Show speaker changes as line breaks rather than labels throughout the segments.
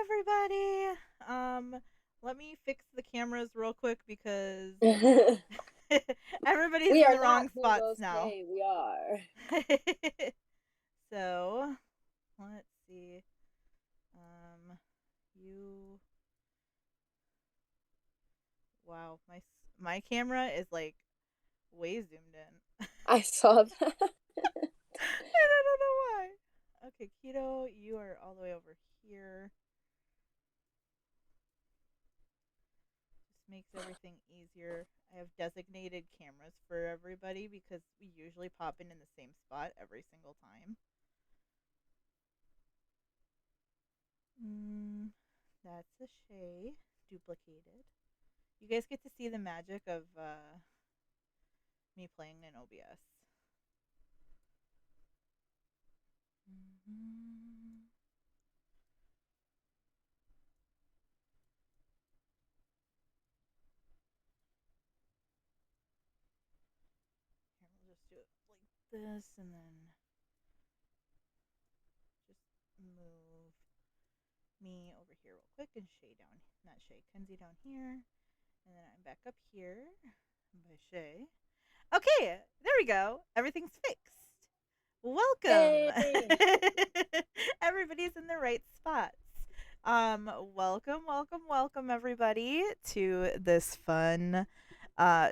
everybody. Let me fix the cameras real quick because
We
everybody's in
are
the
not
wrong
who
spots
those
now.
say we are.
So, let's see. You. Wow, my camera is like way zoomed in.
I saw that.
And I don't know why. Okay, Keto, you are all the way over here. Just makes everything easier. I have designated cameras for everybody because we usually pop in the same spot every single time. That's a Shay duplicated. You guys get to see the magic of me playing in OBS. Mm-hmm. Here, we'll just do it like this and then just move me over here real quick and Shay down, not Shay, Kenzie down here. And then I'm back up here by Shay. Okay, there we go. Everything's fixed. Welcome.
Yay!
Everybody's in the right spots. Welcome, everybody, to this fun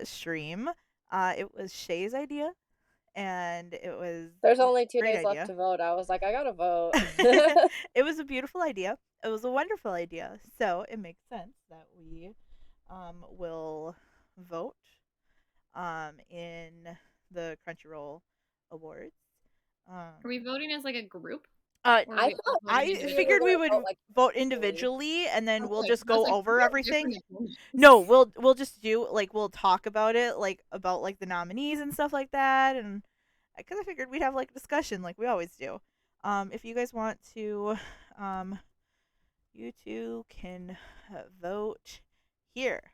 stream. It was Shay's idea, and it was
There's
a
only 2
great
days left
idea.
to vote. I was like, I gotta vote.
It was a beautiful idea. It was a wonderful idea. So it makes sense that we will vote in the Crunchyroll Awards.
Are we voting as like a group?
Uh,
Or are
I
we
thought
voting
I
individually?
figured we would
vote, like,
vote
individually.
individually, and then we'll
Okay,
just
'cause I was
go
like,
over
we have
everything.
different opinions.
No, we'll just do like we'll talk about it, like about like the nominees and stuff like that, and I kind of figured we'd have like a discussion like we always do. If you guys want to, you two can vote here,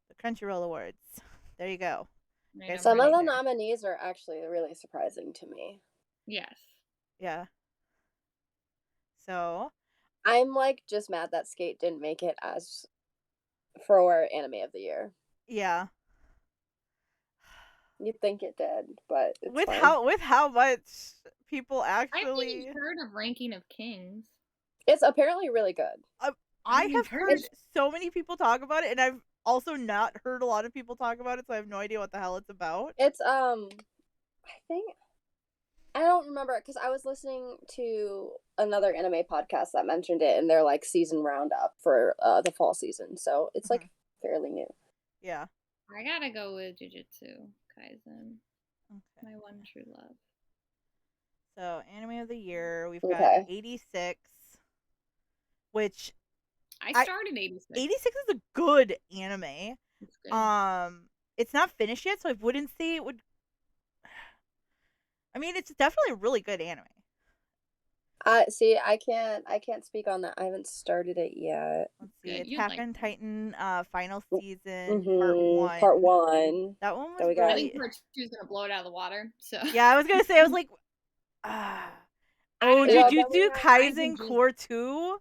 the Crunchyroll Awards. There you go.
Right,
There's
I'm
Some of
ready.
the
there.
nominees are actually really surprising to me.
Yes.
Yeah. So
I'm like just mad that Skate didn't make it as for Anime of the Year.
yeah,
You'd think it did, but it's
with
fine.
how much people
I've
actually.
even heard of Ranking of Kings.
It's apparently really good.
I
even
have
heard
heard
it.
so many people talk about it, and I've also not heard a lot of people talk about it, so I have no idea what the hell it's about.
It's I think I don't remember because I was listening to another anime podcast that mentioned it in their like season roundup for the fall season, so it's like fairly new.
Yeah.
I gotta go with Jujutsu Kaisen.
Okay.
My one true love.
So, anime of the year, we've got
Okay.
86, which
I started 86.
86 is a good anime.
It's good.
It's not finished yet, so I wouldn't say it would. I mean, it's definitely a really good anime.
See, I can't speak on that. I haven't started it yet.
Let's see,
Good.
it's
You'd
Attack
like
on
it.
Titan, final season, part
Mm-hmm.
one.
Part 1.
That one
That
was
we got.
I
really.
think part 2 is gonna blow it out of the water. So
Yeah, I was gonna say, I was like,
I
oh,
don't know.
Jujutsu Kaisen
Kaisen
Core 2?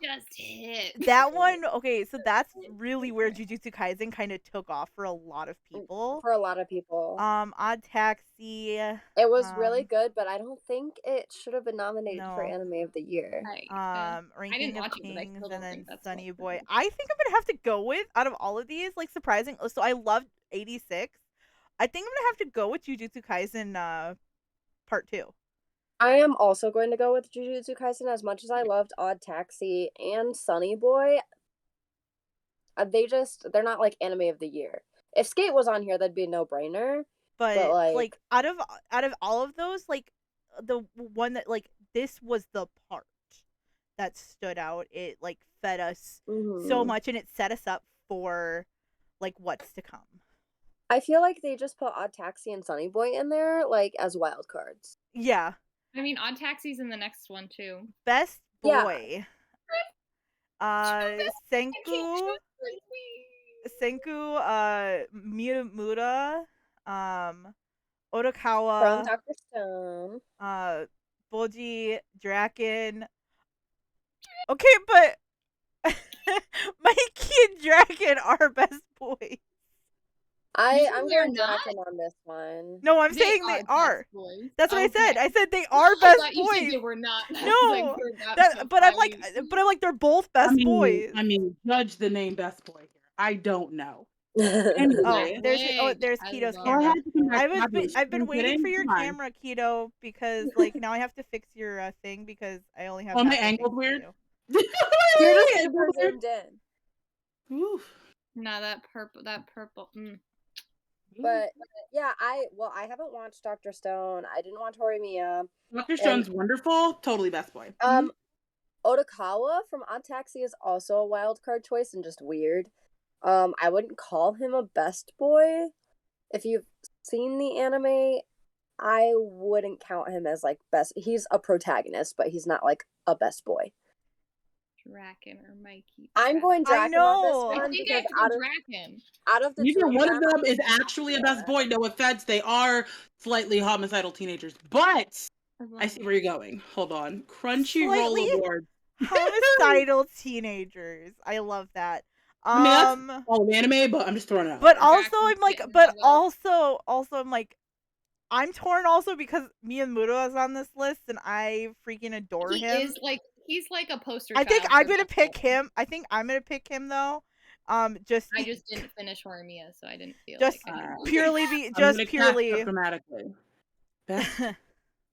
just hit.
That one, okay, so that's really where Jujutsu Kaisen kind of took off for a lot of people.
For a lot of people.
Odd Taxi.
It was really good, but I don't think it should have been nominated for
No.
Anime of the Year.
Ranking of
watch it, but I
Kings,
still
and
don't
then
think that's
Sunny
what
Boy.
it is.
I think I'm gonna have to go with, out of all of these, like surprising. So I loved 86. I think I'm gonna have to go with Jujutsu Kaisen part 2.
I am also going to go with Jujutsu Kaisen as much as I loved Odd Taxi and Sunny Boy. They're not like Anime of the Year. If Skate was on here, that'd be a no-brainer.
But
like
out of all of those, like the one that like this was the part that stood out. It like fed us so much, and it set us up for like what's to come.
I feel like they just put Odd Taxi and Sunny Boy in there like as wild cards.
Yeah.
I mean, Odd Taxi's in the next one too.
Best boy. Senku, Miyamura, Otokawa,
From Dr. Stone,
Boji, Draken, Okay, but Mikey and Dragon are best boys.
I'm
They're
going
not?
Draken on this one.
No, I'm
They
saying they
are
are.
best boys.
That's what I said.
Okay.
I said they are
I
best
thought you said
boys.
they were not. I was like,
No,
we're not
that. But I'm like,
surprised.
they're both best boys.
I mean, judge the name best boy here. I don't know.
Oh,
Anyway,
there's
I
Keto's
love
oh, I
camera.
had to come back
I was
fabulous.
I've been
You
waiting
kidding?
for your
Come on.
camera, Keto, because like now I have to fix your thing because I only have.
Oh, my
half the
angle's
things to
weird.
do.
You're
Really?
just
Angle's
super
weird?
zoomed in.
Oof.
No, that purple.
But yeah, I haven't watched Dr. Stone. I didn't watch Horimiya.
Dr. Stone's wonderful. Totally best boy.
Otokawa from Odd Taxi is also a wild card choice and just weird. I wouldn't call him a best boy. If you've seen the anime, I wouldn't count him as like best. He's a protagonist, but he's not like a best boy.
Draken or Mikey.
I'm going
I
Draken
know.
on this
I
one
think
because
I have to go Draken.
out of the
Neither
two
one of
them,
them is actually a best boy. No offense, they are slightly homicidal teenagers. But I see where you're going. Hold on. Crunchyroll
Slightly
Awards.
homicidal teenagers. I love that.
I mean, that's all anime, but I'm just throwing it out.
But
there.
also I'm like,
Draken's
but
getting the vote.
also I'm like, I'm torn also because Miyamura is on this list and I freaking adore him.
He's like a poster
I
child.
think I'm
for
gonna
best
pick
boy.
him. I think I'm gonna pick him though.
I just didn't finish Horimiya, so I didn't feel
just
like I needed
purely be just
I'm gonna
purely
cast up dramatically. Best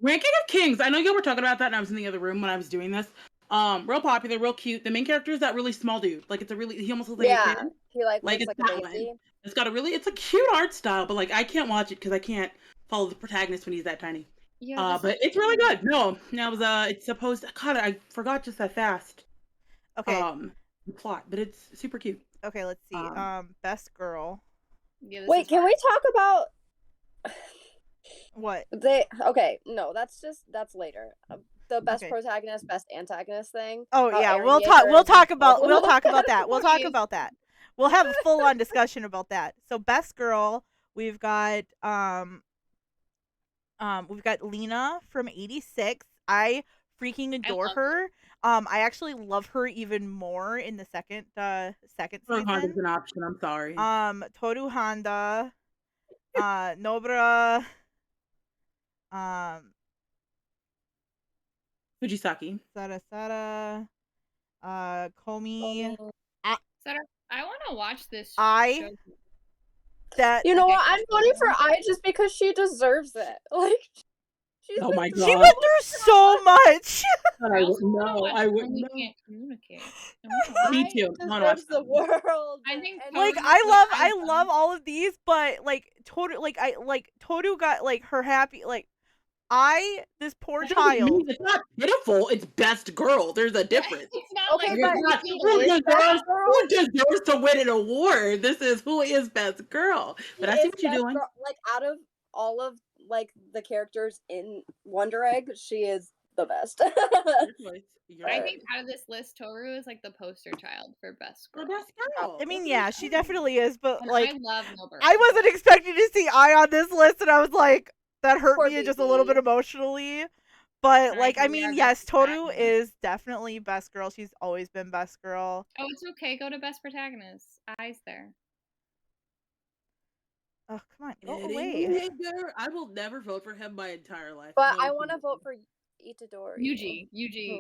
Ranking of Kings. I know you were talking about that, and I was in the other room when I was doing this. Real popular, real cute. The main character is that really small dude. Like he almost looks like a kid.
he like
Like
looks
it's
like
that
a
one.
baby.
It's a cute art style, but like I can't watch it because I can't follow the protagonist when he's that tiny.
Yeah,
But it's really good. No, it's supposed. God, I forgot just that fast.
Okay.
The plot, but it's super cute.
Okay, let's see. Best girl.
Yeah,
Wait, can we talk about
What?
Okay, no, that's later. The best
Okay.
protagonist, best antagonist thing.
Oh yeah,
Eren
we'll
Yeager
talk
is
about
also-
we'll talk about that. We'll talk
Please.
about that. We'll have a full on discussion about that. So best girl, we've got Lena from 86. I freaking adore
love
her. I actually love her even more in the second
Honda's
season.
an option. I'm sorry.
Toru Honda, Nobara,
Fujisaki.
Sarasara, Komi.
Sarah, I want to watch this
I-
show.
That
You know
Okay.
what? I'm voting for I just because she deserves it. Like, she's
Oh
been
my
through
she
God.
went through so much.
I
also
wouldn't
wanna
know.
watch
I
When
wouldn't
We
know.
Can't Communicate. I wanna
Me
watch-
too. I wanna watch
deserves the world.
I think
and-
Like
Toru-
I love all of these, but like Toru got like her happy like this poor
That doesn't
child.
mean it's not pitiful. It's best girl. There's a difference.
It's not
Okay,
like
but
we
not-
feel
who
like-
is best girl?
Who deserves to win an award? This is who is best girl. But I see what you're
Best
doing.
girl- like, out of all of like the characters in Wonder Egg, she is the best.
Your choice. Your
I
choice.
think out of this list, Toru is like the poster child for best
For
girl.
best girl.
I mean, yeah, she definitely is, but
And
like
I love Nobara.
I wasn't expecting to see I on this list, and I was like, that hurt
Poor
me just a little bit
baby.
emotionally. But like, I
Alright,
mean,
we are
yes,
best
Toru
protagonist.
is definitely best girl. She's always been best girl.
Oh, it's okay. Go to best protagonist. Eyes there.
Oh, come on, go
Eddie
away.
Yeager, I will never vote for him my entire life.
But
No
I want to
offense.
vote for Itadori.
Yuji.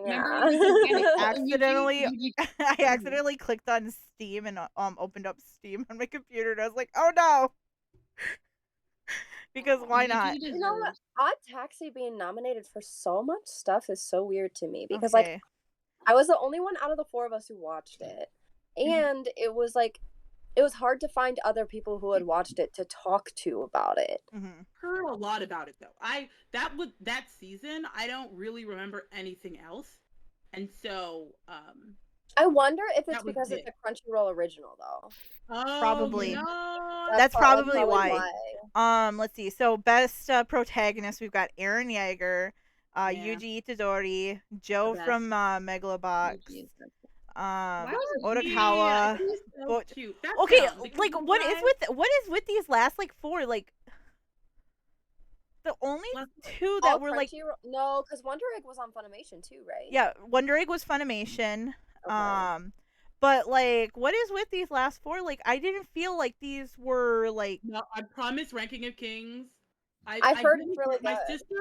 Yeah.
Remember when we could get
Accidentally-
Yuji?
I accidentally clicked on Steam and opened up Steam on my computer, and I was like, oh no. Because why not?
You know what? Odd Taxi being nominated for so much stuff is so weird to me because like
Okay.
I was the only one out of the four of us who watched it, and it was hard to find other people who had watched it to talk to about it.
Mhm.
Heard a lot about it though. That season, I don't really remember anything else, and so
I wonder if it's
That was
because it's a Crunchyroll original though.
Probably.
No.
That's probably
probably
why. Let's see. So best protagonist, we've got Eren Yeager,
Yeah.
Yuji Itadori, Joe
best.
from Megalobox,
Yuji is the-
Otokawa.
He's so
But-
cute. That
Okay,
counts. Because
like
the
what is
guy-
with these last like four? Like the only
Last-
two
All
that were like,
Crunchyroll? No, because Wonder Egg was on Funimation too, right?
yeah, Wonder Egg was Funimation.
Okay.
But like, what is with these last four? Like, I didn't feel like these were like.
No, I promise Ranking of Kings.
I've heard it's
really
really
my
good.
sister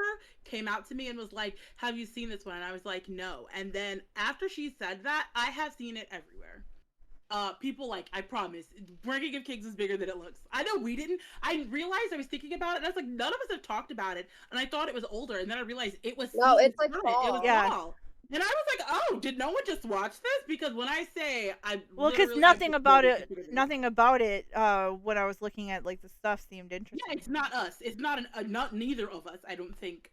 came out to me and was like, "Have you seen this one?" And I was like, "No." And then after she said that, I have seen it everywhere. People like, I promise, Ranking of Kings is bigger than it looks. I know we didn't. I realized I was thinking about it, and I was like, none of us have talked about it, and I thought it was older, and then I realized it was.
No, it's like
It
fall.
was
Yeah.
fall. And I was like, oh, did no one just watch this? Because when I say
Well, because nothing about it, when I was looking at like the stuff seemed interesting.
Yeah, it's not us. It's not not neither of us. I don't think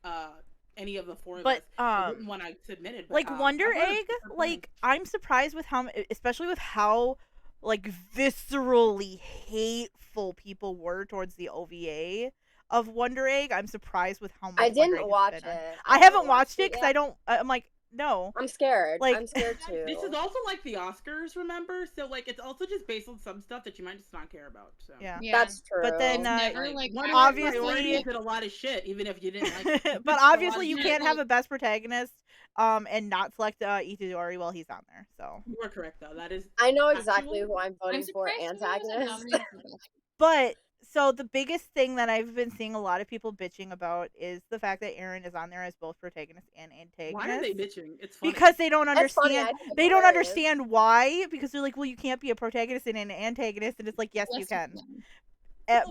any of the four of
But
us. I wouldn't want to submit it. But,
like Wonder
I
Egg, like I'm surprised with how, especially with how like viscerally hateful people were towards the OVA of Wonder Egg. I'm surprised with how much.
I
Wonder
didn't
Egg
watch
has been on.
it.
I haven't watched it because I don't. I'm like, no.
I'm scared.
Like,
I'm scared too.
This is also like the Oscars, remember? So like it's also just based on some stuff that you might just not care about. So
yeah,
that's true.
But then
It's never like
obviously
did a lot of shit, even if you didn't like it.
but obviously you
shit.
can't have a best protagonist and not select Itadori while he's on there. So
You are correct though. That is.
I know exactly who I'm voting for.
surprised someone wasn't
Antagonist.
nominated for Best.
but so the biggest thing that I've been seeing a lot of people bitching about is the fact that Aaron is on there as both protagonist and antagonist.
Why are they bitching? It's funny.
Because they don't
It's funny, I
understand.
think it's
They don't
hilarious.
understand why. Because they're like, well, you can't be a protagonist and an antagonist, and it's like, yes, you can.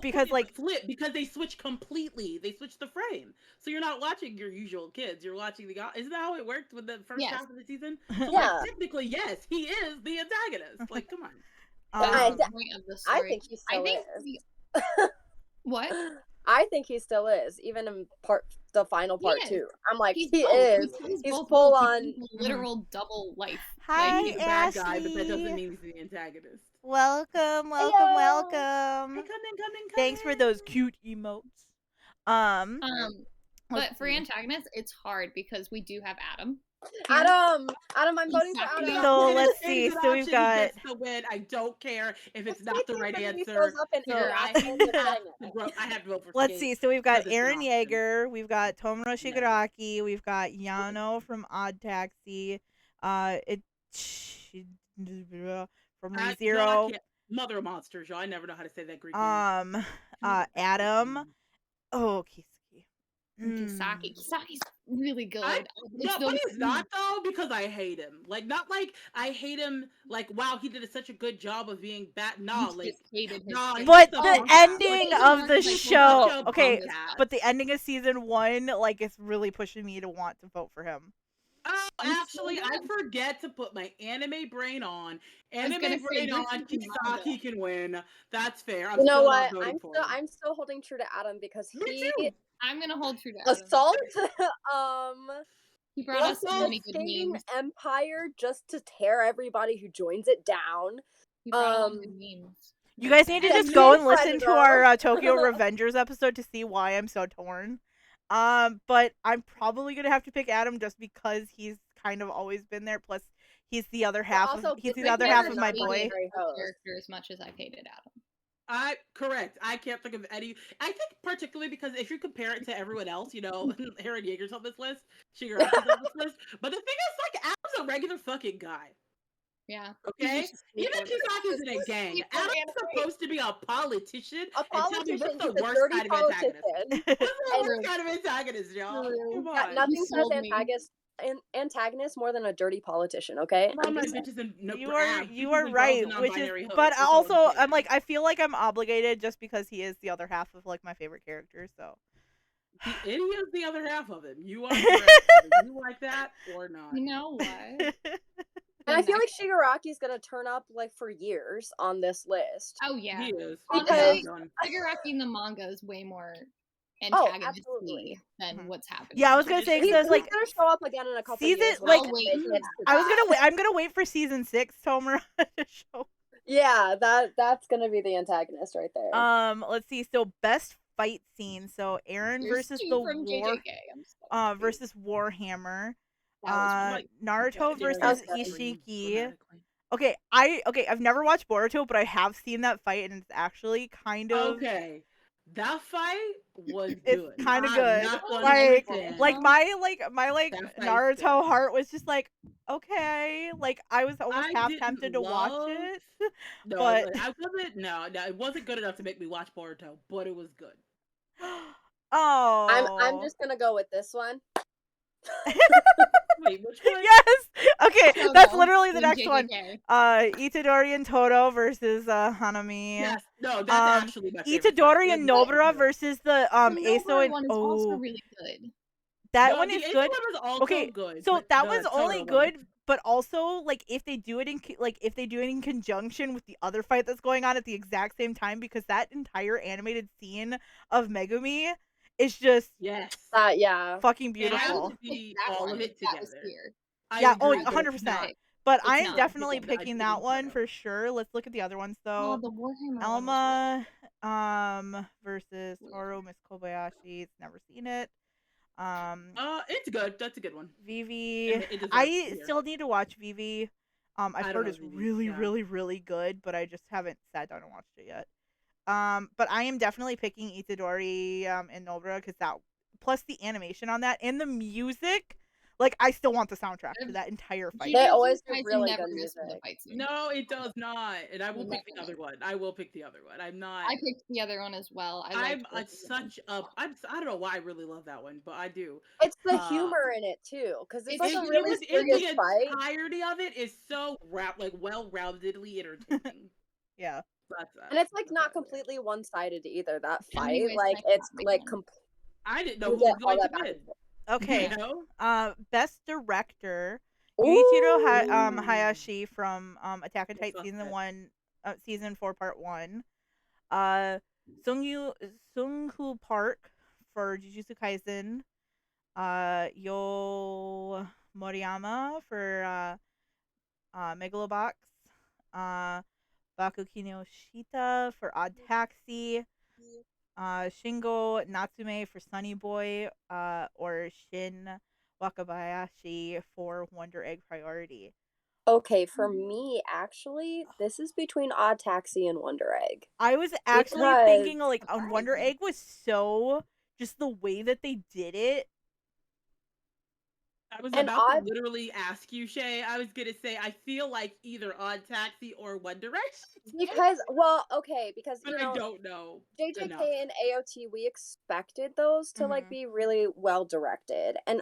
Because like
flip, because they switch completely. They switch the frame, so you're not watching your usual kids. You're watching the. Isn't that how it worked with the first half of the season? So
Yeah.
like, technically, yes, he is the antagonist. Like, come on.
I
That's the point of the
I
story.
think he still is.
What?
I think he still is, even in the final part
is.
too. I'm like,
He's
he
both.
is.
He's
He's
both
full
worlds.
on.
He's a literal double life.
Hi,
He's a bad guy, but that
Ashley.
doesn't mean he's the antagonist.
Welcome, welcome,
Hello.
welcome.
Hey, come in.
Thanks for those cute emotes.
But for antagonists, it's hard because we do have Adam.
Adam, I'm voting for
Exactly.
Adam.
So let's see. So we've got.
Gets the win. I don't care if it's not the right answer.
I
have to vote for.
Let's see. So we've got
because it's
Aaron
an option.
Yeager, we've got Tomura Shigaraki, we've got Yano from Odd Taxi, from ReZero,
Mother of monsters, y'all. I never know how to say that Greek name.
Adam. Oh, Kisaki.
Kisaki's really good.
But he's not though, because I hate him. Like, not like I hate him. Like, wow, he did such a good job of being bad. No, like,
but the ending of the show. Okay, but the ending of season 1, like, it's really pushing me to want to vote for him.
Oh, actually, I forget to put my anime brain on. Kisaki can win. That's fair.
You know what? I'm still holding true to Adam because
I'm gonna hold true to Adam.
Assault.
He brought us so many good memes.
Empire just to tear everybody who joins it down.
He brought good memes.
You guys need to just go and listen to our Tokyo Revengers episode to see why I'm so torn. But I'm probably gonna have to pick Adam just because he's kind of always been there. Plus, he's the other half. He's the other half of my boy.
Character as much as I've hated Adam.
Correct. I can't think of any. I think particularly because if you compare it to everyone else, you know, Aaron Yeager's on this list, Shigaraki's on this list. But the thing is, like, Adam's a regular fucking guy.
Yeah.
Okay? Even Kisaki's in a gang. Adam's supposed to be a politician. What's the worst kind of antagonist? What's the worst kind of antagonist, y'all? Come on.
Nothing says antagonist more than a dirty politician, okay?
You are right, which is, but also I'm like, I feel like I'm obligated just because he is the other half of like my favorite character. So
any of the other half of him, you are correct. You like that or not?
You know what?
And I feel like Shigaraki's gonna turn up like for years on this list.
Oh yeah,
he is.
Because Shigaraki in the manga is way more antagonistic than what's happening.
Yeah, I was gonna say because I was like,
gonna show up again in a couple
season
years.
like I'm gonna wait for season 6, Tomura to show.
Yeah, that's gonna be the antagonist right there.
Let's see. So best fight scene. So Aaron versus the War versus Warhammer. Naruto versus Ishiki. Okay, I've never watched Boruto, but I have seen that fight, and it's actually kind of
okay. That fight was
It's
good.
kind of
I'm
good.
not gonna
Like
pretend.
my
That fight's
Naruto
good.
heart was just like, okay. Like I was almost
I
half
didn't
tempted to watch
love.
it,
No,
but
I wasn't. No, it wasn't good enough to make me watch Boruto, but it was good.
I'm
oh.
just gonna go with this one.
Wait, which one?
Yes. Okay,
Toto
that's literally the
in
next one.
JJK.
Itadori and Toto versus Hanami.
Yes, no, that's actually my favorite fight.
Itadori and
That's
Nobara
good.
versus the
The
Aso
Nobara
and
one is also really good.
that
No,
one
the
is
Ace
good.
one was also
Okay,
good.
so
But
that
the
one's only
Toto one.
good, but also like if they do it in conjunction with the other fight that's going on at the exact same time, because that entire animated scene of Megumi is just
Yes.
Yeah.
fucking
It has
beautiful.
to be
That
all
one
of it
if that was
together.
here.
I
Yeah,
agree.
I would
100%.
pick.
But
It's
I am
not.
definitely
I'd
picking
pick
that one
Toto.
for sure. Let's look at the other ones
Oh,
though.
the Warhammer
Alma
one was
versus
really
Toru Miss Kobayashi. It's never seen it.
It's good. That's a good one.
Vivi.
And it deserves to
I
be here.
still need to watch Vivi. I've
I don't
heard
know
it's
Vivi,
really,
yeah.
really, really good, but I just haven't sat down and watched it yet. But I am definitely picking Itadori and Nobara because that plus the animation on that and the music. Like I still want the soundtrack to that entire fight.
They always do
Kaisen
really
never
good
goes for the
music.
fight scene.
No, it does not. And I will
It
pick the
never
other
does.
one. I will pick the other one. I'm not.
I picked the other one as well.
I'm such a. I don't know why I really love that one, but I do.
It's the humor in it too, because it's like a really serious fight.
The entirety of it is so well-roundedly entertaining.
Yeah.
And it's like not completely one-sided either. That fight,
Anyways,
like it's like
I didn't know
you
who was
get
going
all
to
that back
win.
and forth.
Okay.
You know?
Best director.
Ooh.
Yuichiro Hayashi from Attack on
What's
Titan
up,
season
Ed?
1, season 4, part 1. Sung Hoo Park for Jujutsu Kaisen. Yo Moriyama for Megalobox. Bakuki no Shita for Odd Taxi. Shingo Natsume for Sunny Boy. Or Shin Wakabayashi for Wonder Egg Priority.
Okay, for me, actually, this is between Odd Taxi and Wonder Egg.
I was actually thinking like on Wonder Egg was so just the way that they did it.
I was about to literally ask you, Shay. I was gonna say I feel like either Odd Taxi or One Direction.
Because because
but I don't know.
JJK
enough.
and AOT, we expected those to like be really well directed, and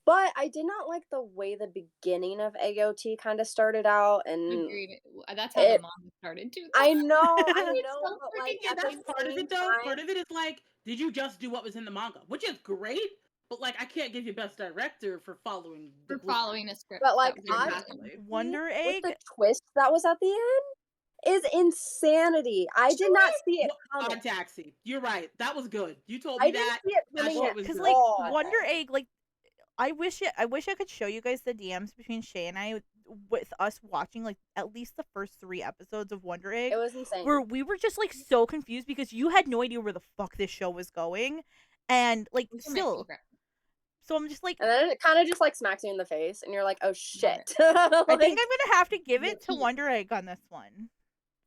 but I did not like the way the beginning of AOT kind of started out, and
agreed. That's how the manga started too.
I know,
so
but like
that's part of it though. Part of it is like, did you just do what was in the manga, which is great, but like I can't give you best director for following
a script.
But like
Wonder Egg,
with the twist that was at the end is insanity. I did not see it coming.
On Taxi, you're right. That was good. You told me that.
Because like Wonder Egg, like I wish I could show you guys the DMs between Shay and I with us watching like at least the first 3 episodes of Wonder Egg.
It was insane.
Where we were just like so confused because you had no idea where the fuck this show was going, and like still. So I'm just like,
and then it kind of just like smacks you in the face, and you're like, oh shit.
I think I'm gonna have to give it to Wonder Egg on this one.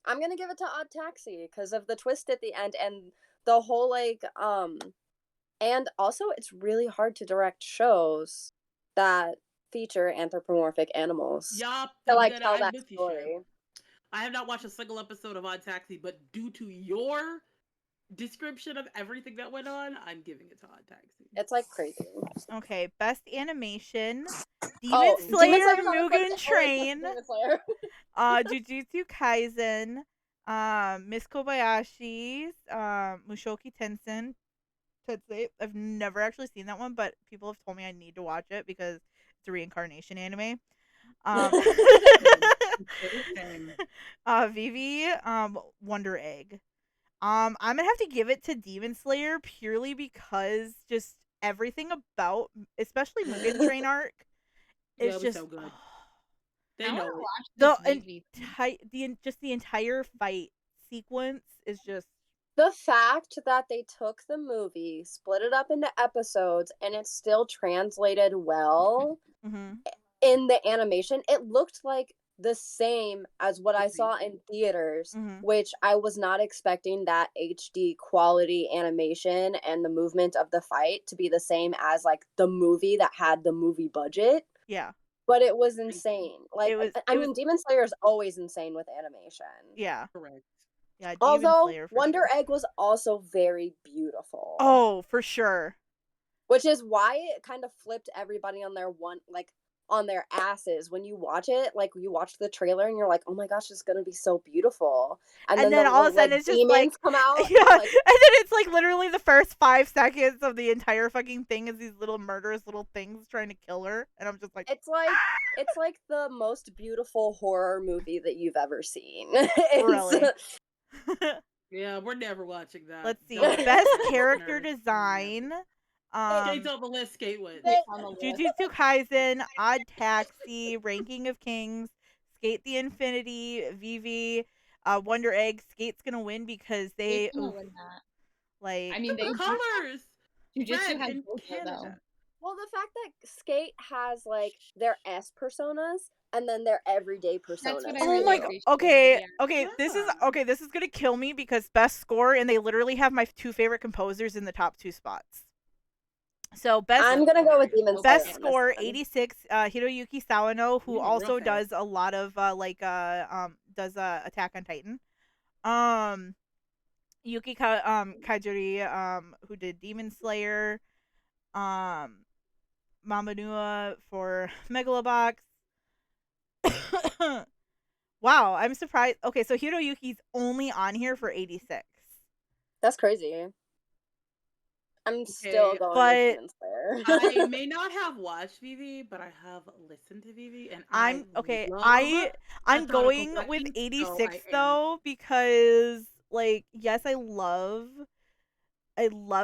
I'm gonna give it to Odd Taxi because of the twist at the end and the whole like and also it's really hard to direct shows that feature anthropomorphic animals.
Yup.
To like tell that story.
I have not watched a single episode of Odd Taxi, but due to your description of everything that went on, I'm giving it to Odd Taxi.
It's like crazy.
Okay, best animation. Demon Slayer Mugen Train. Jujutsu Kaisen. Miss Kobayashi's Mushoku Tensei. I've never actually seen that one, but people have told me I need to watch it because it's a reincarnation anime. Vivi, Wonder Egg. I'm gonna have to give it to Demon Slayer purely because just everything about, especially Mugen Train arc, is just
so good. They know
the entire fight sequence is just
the fact that they took the movie, split it up into episodes, and it's still translated well in the animation. It looked like the same as what I saw in theaters, which I was not expecting that HD quality animation and the movement of the fight to be the same as like the movie that had the movie budget.
Yeah.
But it was insane. Like, I mean, Demon Slayer is always insane with animation.
Yeah.
Correct.
Yeah, Demon
Although
Slayer for
Wonder
sure.
Egg was also very beautiful.
Oh, for sure.
Which is why it kind of flipped everybody on their asses when you watch it. Like, you watch the trailer and you're like, oh my gosh, it's gonna be so beautiful. And then
all of a sudden
like,
it's just like
demons come out.
Yeah,
Like,
and then it's like literally the first 5 seconds of the entire fucking thing is these little murderous little things trying to kill her, and I'm just like,
it's like the most beautiful horror movie that you've ever seen.
really.
Yeah, we're never watching that.
Let's see. Best character design.
Skate's on the list. Skate wins.
Jujutsu Kaisen, Odd Taxi, Ranking of Kings, Skate the Infinity, Vivi, Wonder Egg. Skate's gonna win because they
Skate's gonna win that.
like.
I mean, they
colors.
Jujutsu has both though.
Well, the fact that Skate has like their S personas and then their everyday personas.
That's what I
Oh
really
my
appreciate.
okay,
Yeah.
okay. This is gonna kill me because best score, and they literally have my 2 favorite composers in the top 2 spots. So
I'm gonna go with Demon Slayer.
Best score 86. Hiroyuki Sawano, who also does a lot of does Attack on Titan. Yuki Kajiri, who did Demon Slayer. Mamanua for Megalobox. Wow, I'm surprised. Okay, so Hiroyuki's only on here for 86.
That's crazy. I'm still going with Demon
Slayer. I may not have watched Vivi, but I have listened to Vivi, and I'm
going with 86 though, because like, yes, I love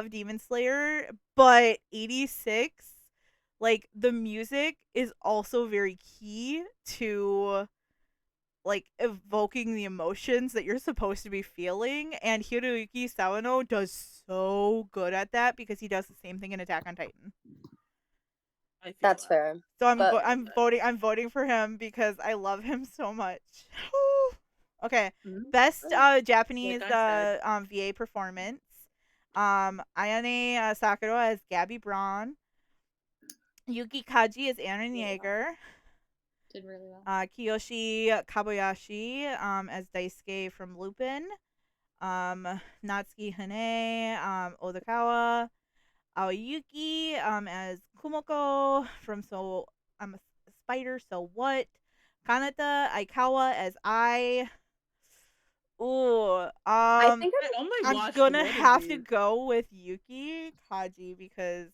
Demon Slayer, but 86, like, the music is also very key to like evoking the emotions that you're supposed to be feeling, and Hiroyuki Sawano does so good at that because he does the same thing in Attack on Titan.
That's fair.
So I'm voting for him because I love him so much. Okay. Best Japanese VA performance. Ayane Sakura as Gabby Braun. Yuki Kaji as Aaron Yeager.
Did really well.
Kiyoshi Kabayashi as Daisuke from Lupin. Natsuki Hane, Odakawa. Aoyuki as Kumoko from So I'm a Spider, So What? Kanata Aikawa as I. Ooh,
I think
I'm gonna have to go with Yuki Kaji because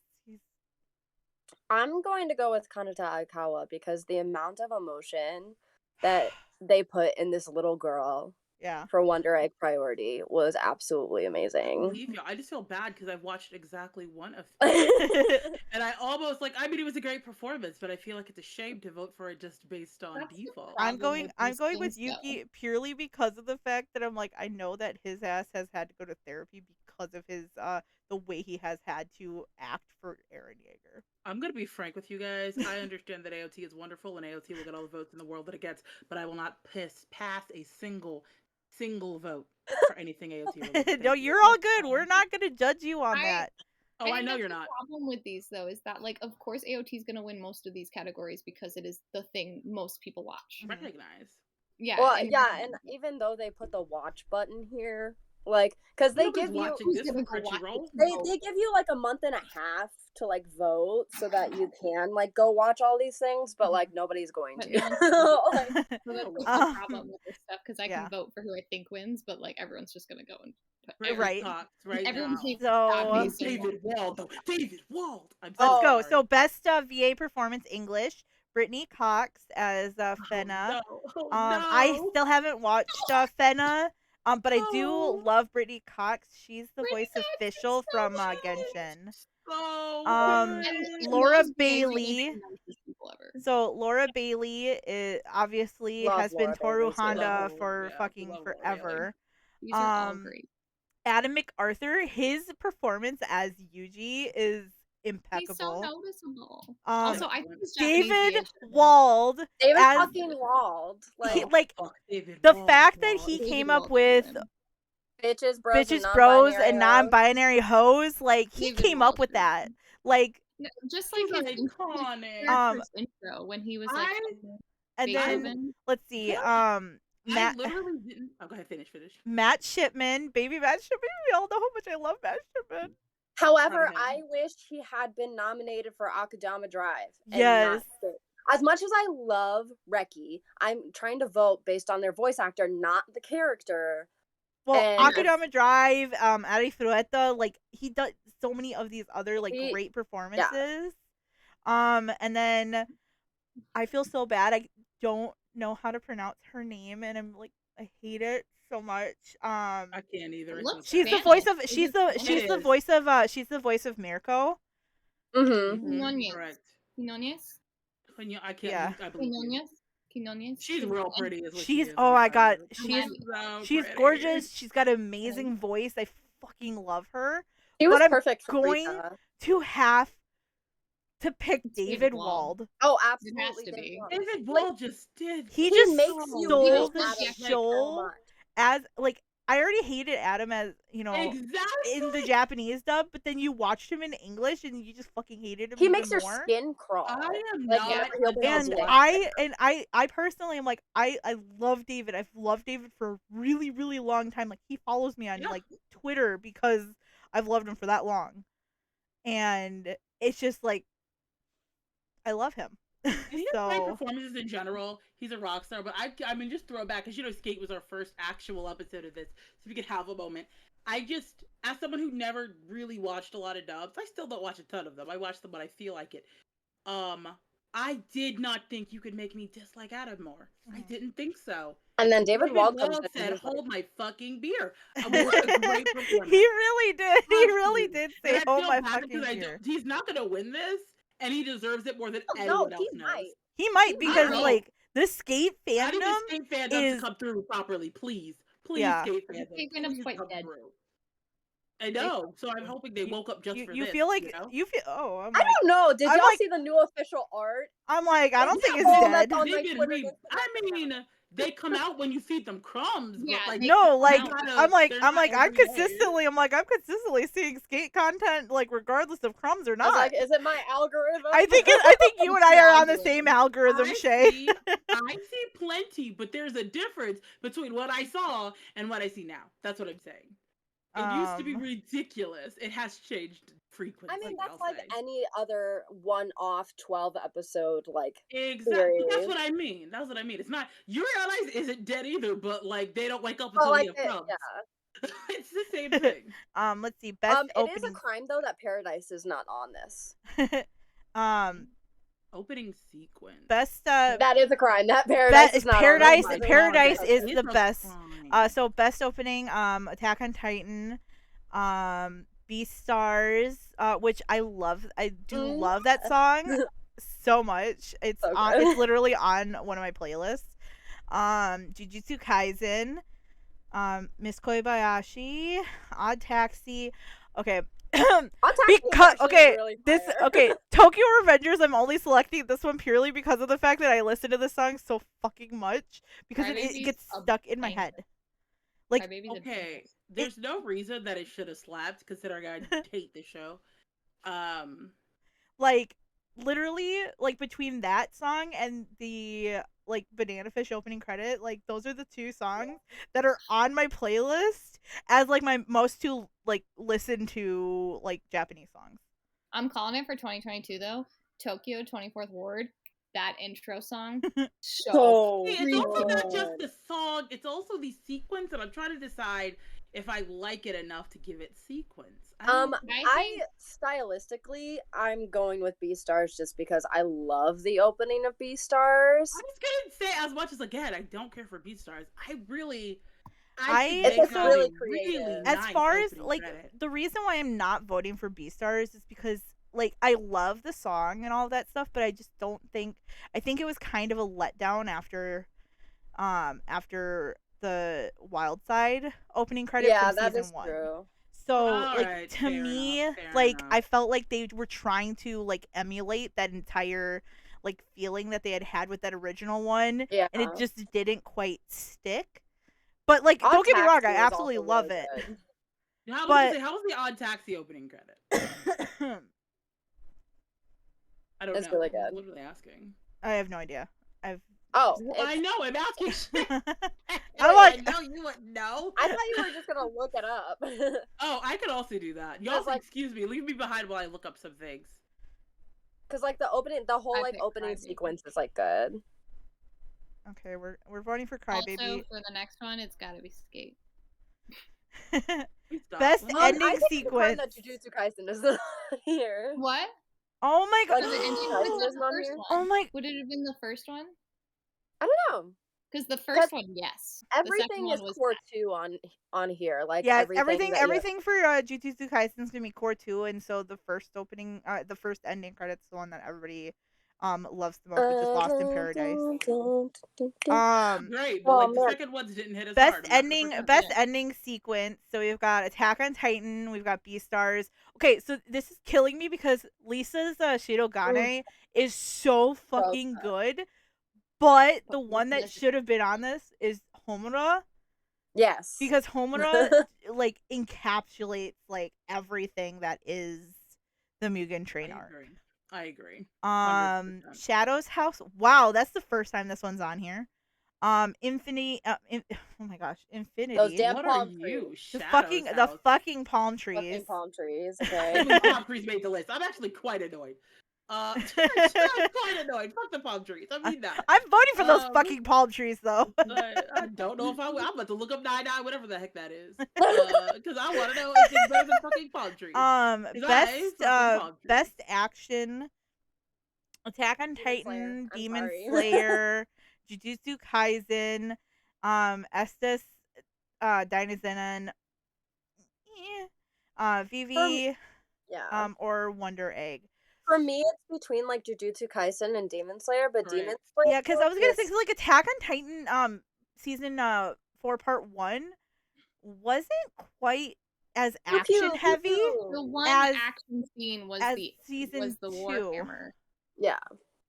I'm going to go with Kanata Aikawa because the amount of emotion that they put in this little girl for Wonder Egg Priority was absolutely amazing.
I just feel bad because I've watched exactly one of them. And I almost I mean, it was a great performance, but I feel like it's a shame to vote for it just based on default.
I'm going with Yuki purely because of the fact that I'm like, I know that his ass has had to go to therapy because of his the way he has had to act for Eren Yeager.
I'm gonna be frank with you guys. I understand that AOT is wonderful and AOT will get all the votes in the world that it gets, but I will not pass a single vote for anything AOT.
No, you're all good. We're not gonna judge you on that.
Oh, I know you're not.
The problem with these though is that, like, of course AOT is gonna win most of these categories because it is the thing most people watch.
Recognize.
Yeah. Well, and even though they put the watch button here, like, because they give you they give you like a month and a half to like vote so that you can like go watch all these things, but like nobody's going to.
That's the problem with this stuff because I can vote for who I think wins, but like everyone's just gonna go and everyone's
David Wald. David Wald.
Let's go. So best VA performance English. Brittany Cox as Fenna. I still haven't watched Fenna. But I do love Brittany Cox. She's the voice of Fischl from Genshin. Laura Bailey. So Laura Bailey obviously has been Toru Honda for fucking forever.
These are all great.
Adam MacArthur, his performance as Yuji is impeccable.
He's so noticeable. Also, I think
David Wald.
David fucking Wald.
Like the fact that he came up with
bitches,
bros, and non-binary hoes, like he came up with that. Like
just like his intro when he was like,
and then let's see, Matt.
I literally didn't. Oh, go ahead, finish.
Matt Shipman, baby Matt Shipman. We all know how much I love Matt Shipman.
However, I wish he had been nominated for Akudama Drive.
Yes.
As much as I love Reki, I'm trying to vote based on their voice actor, not the character.
Well, Akudama Drive, Ari Frueta, like he does so many of these other like great performances. Yeah. And then I feel so bad. I don't know how to pronounce her name, and I'm like, I hate it so much.
I can't either.
She's the voice of she's the voice of Mirko.
Correct.
I can't. I believe she's real pretty.
She's oh my god, she's gorgeous. She's got an amazing voice. I fucking love her.
She was perfect.
I'm going to have to pick David Wald.
Oh, absolutely.
It has to be.
David Wald just did.
He just stole the show as like. I already hated Adam as, you know, in the Japanese dub, but then you watched him in English and you just fucking hated him.
He makes your
more.
skin crawl.
I am not.
And I personally am like, I love David. I've loved David for a really, really long time. Like, he follows me on like Twitter because I've loved him for that long. And it's just like, I love him.
He has great performances in general. He's a rock star, but I mean, just throw back, because, you know, Skate was our first actual episode of this, so we could have a moment. I just, as someone who never really watched a lot of dubs, I still don't watch a ton of them. I watch them when I feel like it. I did not think you could make me dislike Adam more. I didn't think so.
And then David Wald
said, "Hold my fucking beer." What a great performance.
He really did. He really did say, "Hold my fucking beer."
He's not going to win this. And he deserves it more than anyone else knows.
He might because like the Skate fandom
Skate fandom to come through properly, please, Skate fandom,
quite dead.
I know, so I'm hoping they woke up just for
you
this.
Feel like
you
feel. Oh,
I don't know. Did y'all see the new official art?
I'm like, I don't think it's dead.
I mean, they come out when you feed them crumbs.
Yeah,
but, like,
no, like I'm consistently seeing Skate content, like regardless of crumbs or not.
Like, is it my algorithm?
I think you and I are on the same algorithm, Shay.
I see plenty, but there's a difference between what I saw and what I see now. That's what I'm saying. It used to be ridiculous. It has changed frequently.
I mean, that's like any other one-off 12-episode like
exactly.
series.
That's what I mean. It's not. You realize isn't dead either, but like they don't wake up until they have crumbs. Yeah. It's the same thing.
Let's see. Best opening.
It is a crime though that Paradise is not on this.
Opening sequence.
Best.
That is a crime. That Paradise is not
Paradise.
on
Paradise is the best. So best opening. Attack on Titan. Beastars, which I love. I do love that song so much. It's it's literally on one of my playlists. Jujutsu Kaisen, Miss Koibayashi, Odd Taxi. Okay. Because Tokyo Revengers, I'm only selecting this one purely because of the fact that I listen to this song so fucking much because it gets stuck in my head. Like,
okay, there's no reason that it should have slapped, considering I hate the show.
Like, literally, like, between that song and the, like, Banana Fish opening credit, like, those are the two songs that are on my playlist as, like, my most to, like, listen to, like, Japanese songs.
I'm calling it for 2022, though. Tokyo 24th Ward. That intro song,
it's also not just the song; it's also the sequence, and I'm trying to decide if I like it enough to give it sequence.
I stylistically, I'm going with Beastars just because I love the opening of Beastars.
I was gonna say, as much as again, I don't care for Beastars.
It's really creative.
Really
as
nice
far as like
credit.
The reason why I'm not voting for Beastars is because, like, I love the song and all of that stuff, but I just don't think. I think it was kind of a letdown after the Wild Side opening credit from season 1.
True.
So,
All
like,
right,
to
fair
me,
enough, fair
like,
enough.
I felt like they were trying to, like, emulate that entire, like, feeling that they had with that original one.
Yeah.
And it just didn't quite stick. But, like,
Odd
don't get me wrong, I
Taxi is
absolutely
also
love
really
it.
good.
How
But
was the Odd Taxi opening credit? I don't
It's
know.
really good.
What are they asking?
I have no idea.
Oh,
I know. I'm asking shit.
I'm like,
I know you would know.
I thought you were just gonna look it up.
Oh, I could also do that. Y'all,
like,
excuse me, leave me behind while I look up some things.
Because like the whole like opening sequence is like good.
Okay, we're voting for Crybaby.
Also, for the next one, it's gotta be Skate.
Best ending
I think
sequence.
that Jujutsu Kaisen is not here.
What?
Oh my god!
Like,
the ending was the first one.
Oh my!
Would it have been the first one?
I don't know.
Because the first one, yes.
Everything is core 2 on here. Like everything
for Jujutsu Kaisen is gonna be core 2, and so the first ending credits the one that everybody loves the most, which is Lost in Paradise.
Great, but like the second ones didn't hit as hard.
Best ending sequence. So we've got Attack on Titan, we've got Beastars. Okay, so this is killing me because Lisa's Shirogane is so fucking good. But the one that should have been on this is Homura.
Yes.
Because Homura like encapsulates like everything that is the Mugen Train arc.
I agree.
100%. Shadow's House. Wow, that's the first time this one's on here. Infinity. Oh my gosh, Infinity.
Those damn palm trees.
The fucking palm trees.
Fucking palm trees. Okay.
Palm trees made the list. I'm actually quite annoyed. I'm quite annoyed. Fuck the palm trees. I mean that.
I'm voting for those fucking palm trees, though.
I don't know if I will. I'm about to look up 99, whatever the heck that is, because I want to know if it's better than fucking palm trees.
Best action: Attack on Titan, Demon Slayer, Jujutsu Kaisen, Estes, Dynazenon, Vivi, or Wonder Egg.
For me, it's between like Jujutsu Kaisen and Demon Slayer, but Demon Slayer.
Yeah, because I was gonna say like Attack on Titan, season 4 part 1 wasn't quite as action heavy.
The one action scene was the
Warhammer.
Warhammer.
Yeah.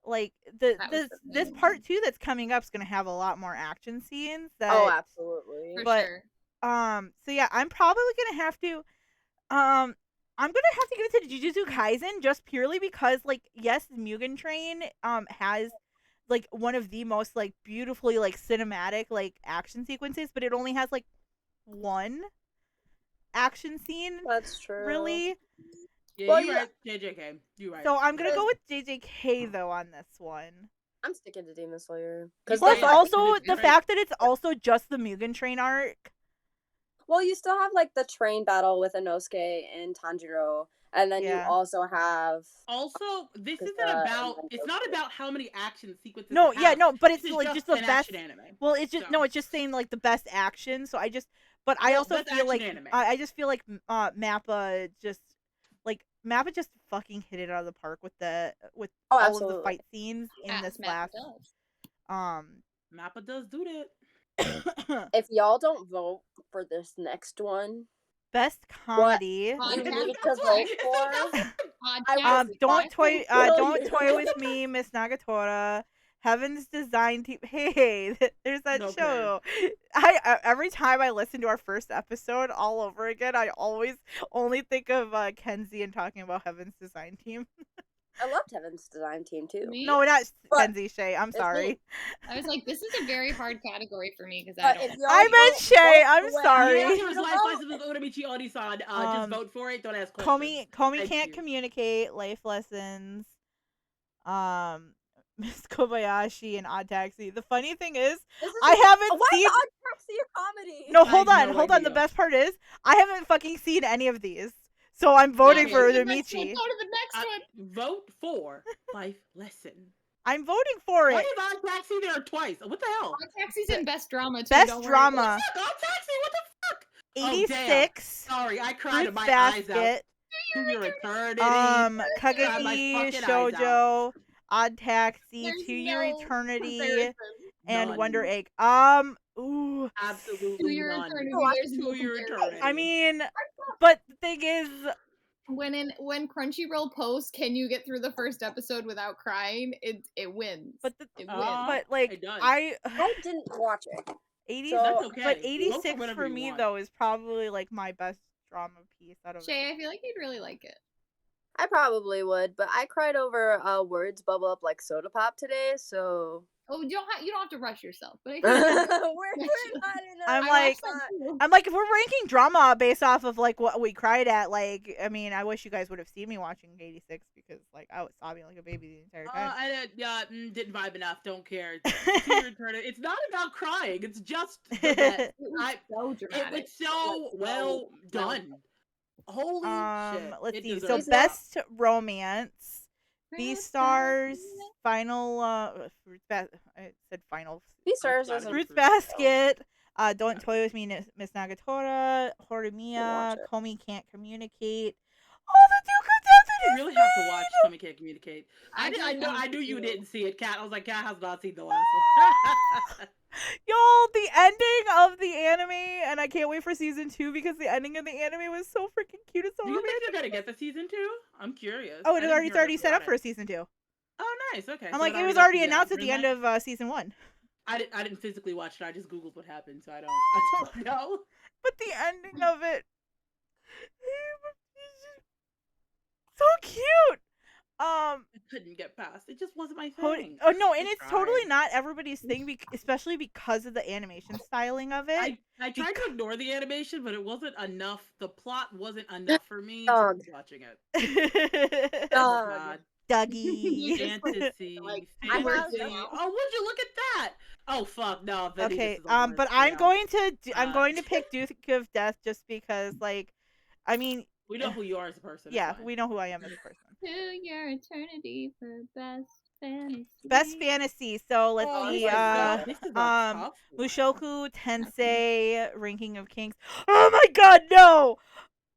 Like this part 2 that's coming up is gonna have a lot more action scenes.
Absolutely.
For sure.
So yeah, I'm probably gonna have to I'm gonna have to give it to Jujutsu Kaisen just purely because, like, yes, Mugen Train has like one of the most like beautifully like cinematic like action sequences, but it only has like one action scene.
That's true.
Really?
Yeah, you're right, JJK. You're right.
So I'm gonna go with JJK though on this one.
I'm sticking to Demon Slayer.
Plus, also the fact that it's also just the Mugen Train arc.
Well, you still have like the train battle with Inosuke and Tanjiro, and then you also have.
Also, this isn't about. It's not about how many action sequences.
No, but it's like just the best
anime.
Well, it's just it's just saying like the best action. So I also feel like I just feel like Mappa just fucking hit it out of the park with all of the fight scenes in this last.
Mappa does do that.
If y'all don't vote for this next one,
best comedy,
you need to vote for.
Don't toy with me, Miss Nagatora. Heaven's Design Team. Hey, there's that show. Every time I listen to our first episode all over again, I always only think of Kenzie and talking about Heaven's Design Team.
I loved Heaven's Design Team too.
Me?
No, not Kenzie, Shay. I'm sorry.
I was like, this is a very hard category for me because
I meant Shay. I'm sorry.
Just vote for it. Don't ask questions.
Komi can't communicate. Life lessons. Miss Kobayashi and Odd Taxi. The funny thing is I haven't seen
Odd Taxi a comedy.
No, hold on. The best part is I haven't fucking seen any of these. So I'm voting for the Michi.
Go to the next one.
Vote for Life Lesson.
I'm voting for it.
Why is Odd Taxi there twice? What the hell?
Odd Taxi's in Best Drama too.
Best Drama.
Odd Taxi, what the fuck?
86.
Oh, sorry, I cried my eyes out. To Your Eternity.
Kageki Shoujo, Odd Taxi, To Your Eternity, and Wonder Egg. Ooh.
Absolutely none. To Your Eternity.
I mean, but the thing is,
when Crunchyroll posts, can you get through the first episode without crying? It wins.
But
it
wins.
wins.
But like
I didn't watch it.
80.
So,
that's okay.
But 86 for me though is probably like my best drama piece out of.
Shay, I feel like you'd really like it.
I probably would, but I cried over words bubble up like soda pop today, so.
Oh, you don't have to rush yourself, but I
we're
think
not in a.
I'm like, if we're ranking drama based off of like what we cried at, like, I mean, I wish you guys would have seen me watching 86 because like I was sobbing like a baby the entire time.
I didn't vibe enough. Don't care. It's not about crying. It's just that
so dramatic.
It's so well done. Holy shit!
Let's see. So best romance. Beastars, final, I said final.
Beastars
Fruits Basket, Don't Toy With Me, Miss Nagatora, Horimiya, Komi Can't Communicate. Oh, the Duke of Death.
You really have to watch Komi Can't Communicate. I knew you didn't see it, Kat. I was like, Kat has not seen the last one.
Y'all, the ending of the anime, and I can't wait for season 2 because the ending of the anime was so freaking cute. It's so
Do you think they're gonna get the season 2? I'm curious.
Oh, it's already set up for a season 2.
Oh, nice. Okay.
I'm like, it was already announced at the end of season 1.
I didn't physically watch it. I just googled what happened, so I don't know.
But the ending of it, so cute.
I couldn't get past. It just wasn't my thing.
Oh no, and it's totally not everybody's thing, especially because of the animation styling of it.
I tried to ignore the animation, but it wasn't enough. The plot wasn't enough for me to keep watching it. Oh God.
Dougie.
Fantasy. Oh, would you look at that? Oh fuck, no.
Okay, but I'm going to pick Duke of Death just because, like, I mean,
we know who you are as a person.
Yeah, we know who I am as a person.
To Your Eternity for best fantasy.
Best fantasy. So let's see. Mushoku Tensei, Ranking of Kings. Oh my God, no!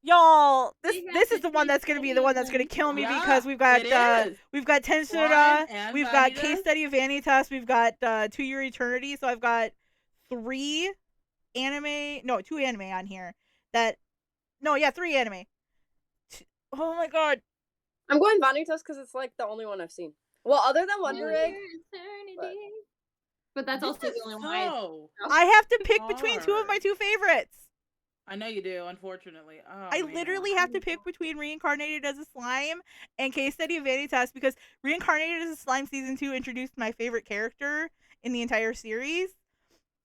Y'all, this is the one that's gonna be the one that's gonna kill me because we've got Tensura, we've got Case Study of Vanitas, we've got To Your Eternity. So I've got 2 anime on here. 3 anime. Oh my God.
I'm going Vanitas because it's like the only one I've seen. Well, other than Wonder Egg.
But that's also the only one
I have to pick between 2 of my 2 favorites.
I know you do, unfortunately. Oh,
I literally have to pick between Reincarnated as a Slime and Case Study of Vanitas because Reincarnated as a Slime Season 2 introduced my favorite character in the entire series.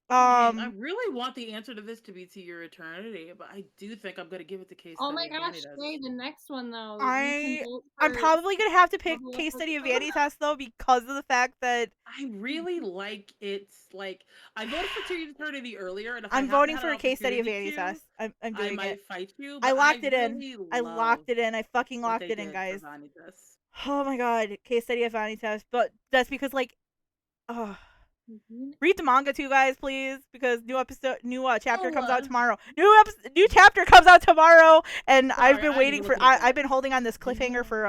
I really want the answer to this to be To Your Eternity, but I do think I'm gonna give it to Case Study.
Oh my gosh, Shay, the next one though.
I'm probably gonna have to pick Case Study of Vanitas though because of the fact that
I really like it's like I voted for To Your Eternity earlier, and if
I'm voting for a Case Study of Vanitas. I'm doing
I might
it.
fight you.
I locked it in. I locked it in. I fucking locked it in, guys. Oh my God, Case Study of Vanitas, but that's because like, read the manga too, guys, please, because new chapter comes out tomorrow. New chapter comes out tomorrow, and I've been waiting for. I've been holding on this cliffhanger for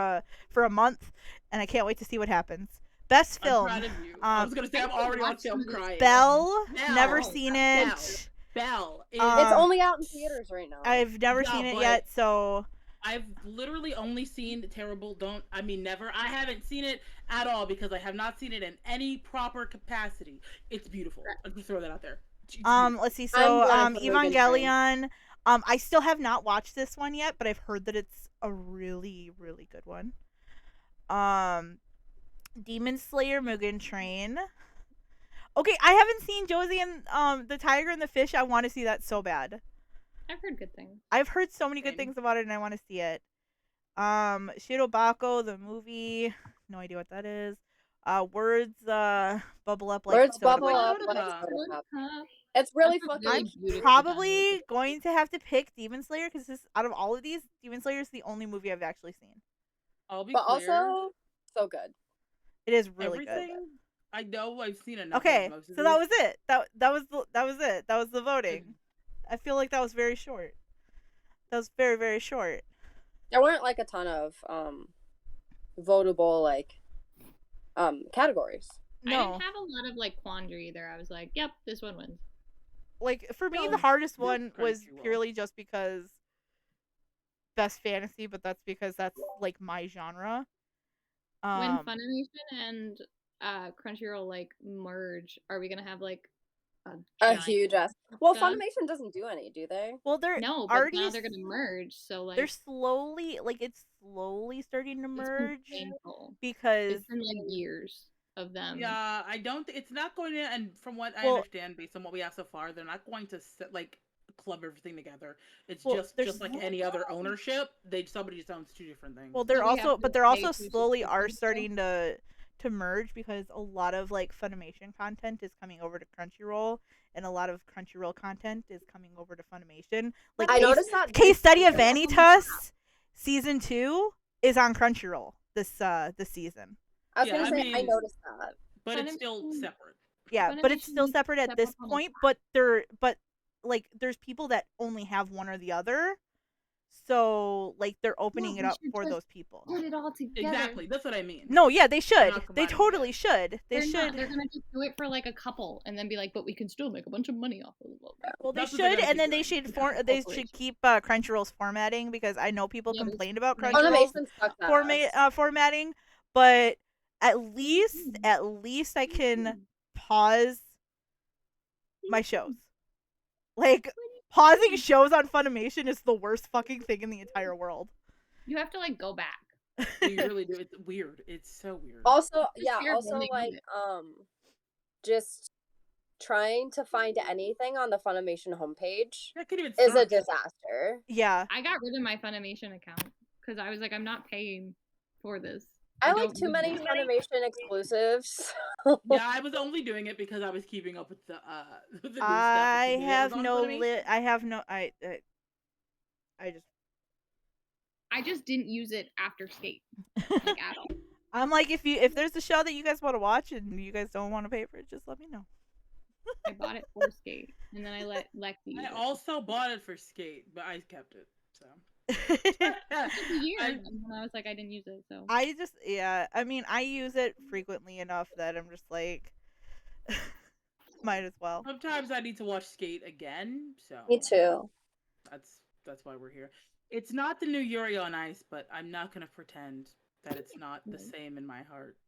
a month, and I can't wait to see what happens. Best film.
I'm proud of you. I was gonna say I'm already on film crying.
Belle, never seen it.
Belle.
It's only out in theaters right now.
I've never seen it yet, so.
I've literally only seen never. I haven't seen it at all because I have not seen it in any proper capacity. It's beautiful. I'll just throw that out there.
Let's see. So, Evangelion. I still have not watched this one yet, but I've heard that it's a really, really good one. Demon Slayer Mugen Train. Okay, I haven't seen Josie and the Tiger and the Fish. I want to see that so bad.
I've heard good things.
I've heard so many good things about it, and I want to see it. Shirobako, the movie. No idea what that is. Words bubble up like
Words bubble
up.
It's really fucking.
I'm probably going to have to pick Demon Slayer because out of all of these, Demon Slayer is the only movie I've actually seen.
Also so good.
It is really good.
I know I've seen enough.
Okay, so that was it. That was it. That was the voting. I feel like that was very short. That was very, very short.
There weren't like a ton of votable like categories.
No.
I didn't have a lot of like quandary either. I was like, yep, this one wins.
Like for me, the hardest one was purely just because best fantasy, but that's because that's like my genre.
When Funimation and Crunchyroll like merge, are we gonna have like
a huge ass? Well, Funimation doesn't do any, do they?
Well, they're
no, but already now they're gonna merge. So like
they're slowly, like it's slowly starting to merge because
it's been like years of them.
Yeah, I don't. It's not going to. And from what I understand, based on what we have so far, they're not going to like club everything together. It's just like any other ownership. Somebody just owns two different things.
Well, they're also slowly are starting to merge because a lot of like Funimation content is coming over to Crunchyroll, and a lot of Crunchyroll content is coming over to Funimation. Like
I noticed that
Case Study of Vanitas season 2 is on Crunchyroll this season.
I was gonna say I noticed that,
but it's still separate.
Yeah, but it's still separate at this point. But like there's people that only have one or the other. So, like, they're opening it up for those people.
Put it all together.
Exactly. That's what I mean.
No, yeah, they should. They totally should. They should.
They're going to just do it for, like, a couple and then be like, but we can still make a bunch of money off of it.
Well, they should, and then they should keep Crunchyroll's formatting, because I know people complained about Crunchyroll's formatting, but at least I can pause my shows. Like, pausing shows on Funimation is the worst fucking thing in the entire world.
You have to, like, go back.
You really do. It's weird. It's so weird.
Also, like, just trying to find anything on the Funimation homepage is a disaster.
Yeah.
I got rid of my Funimation account because I was like, I'm not paying for this.
I like too many Funimation exclusives.
Yeah, I was only doing it because I was keeping up with the new stuff.
I
just didn't use it after Skate, like, at all.
I'm like, if there's a show that you guys want to watch and you guys don't want to pay for it, just let me know.
I bought it for Skate, and then I let Lexi use
I also bought it for Skate, but I kept it, so.
And I was like, I didn't use it, so.
I mean, I use it frequently enough that I'm just like, might as well.
Sometimes I need to watch Skate again, so.
Me too.
That's why we're here. It's not the new Yuri on Ice, but I'm not gonna pretend that it's not the same in my heart.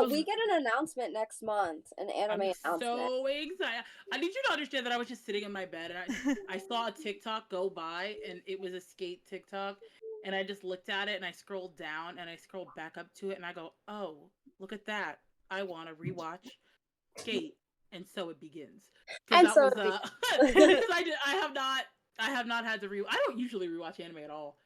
We get an announcement next month, an anime announcement.
So excited! I need you to understand that I was just sitting in my bed and I saw a TikTok go by, and it was a Skate TikTok, and I just looked at it and I scrolled down and I scrolled back up to it and I go, oh, look at that! I want to rewatch Skate, and so it begins.
And so
because I have not had to I don't usually rewatch anime at all.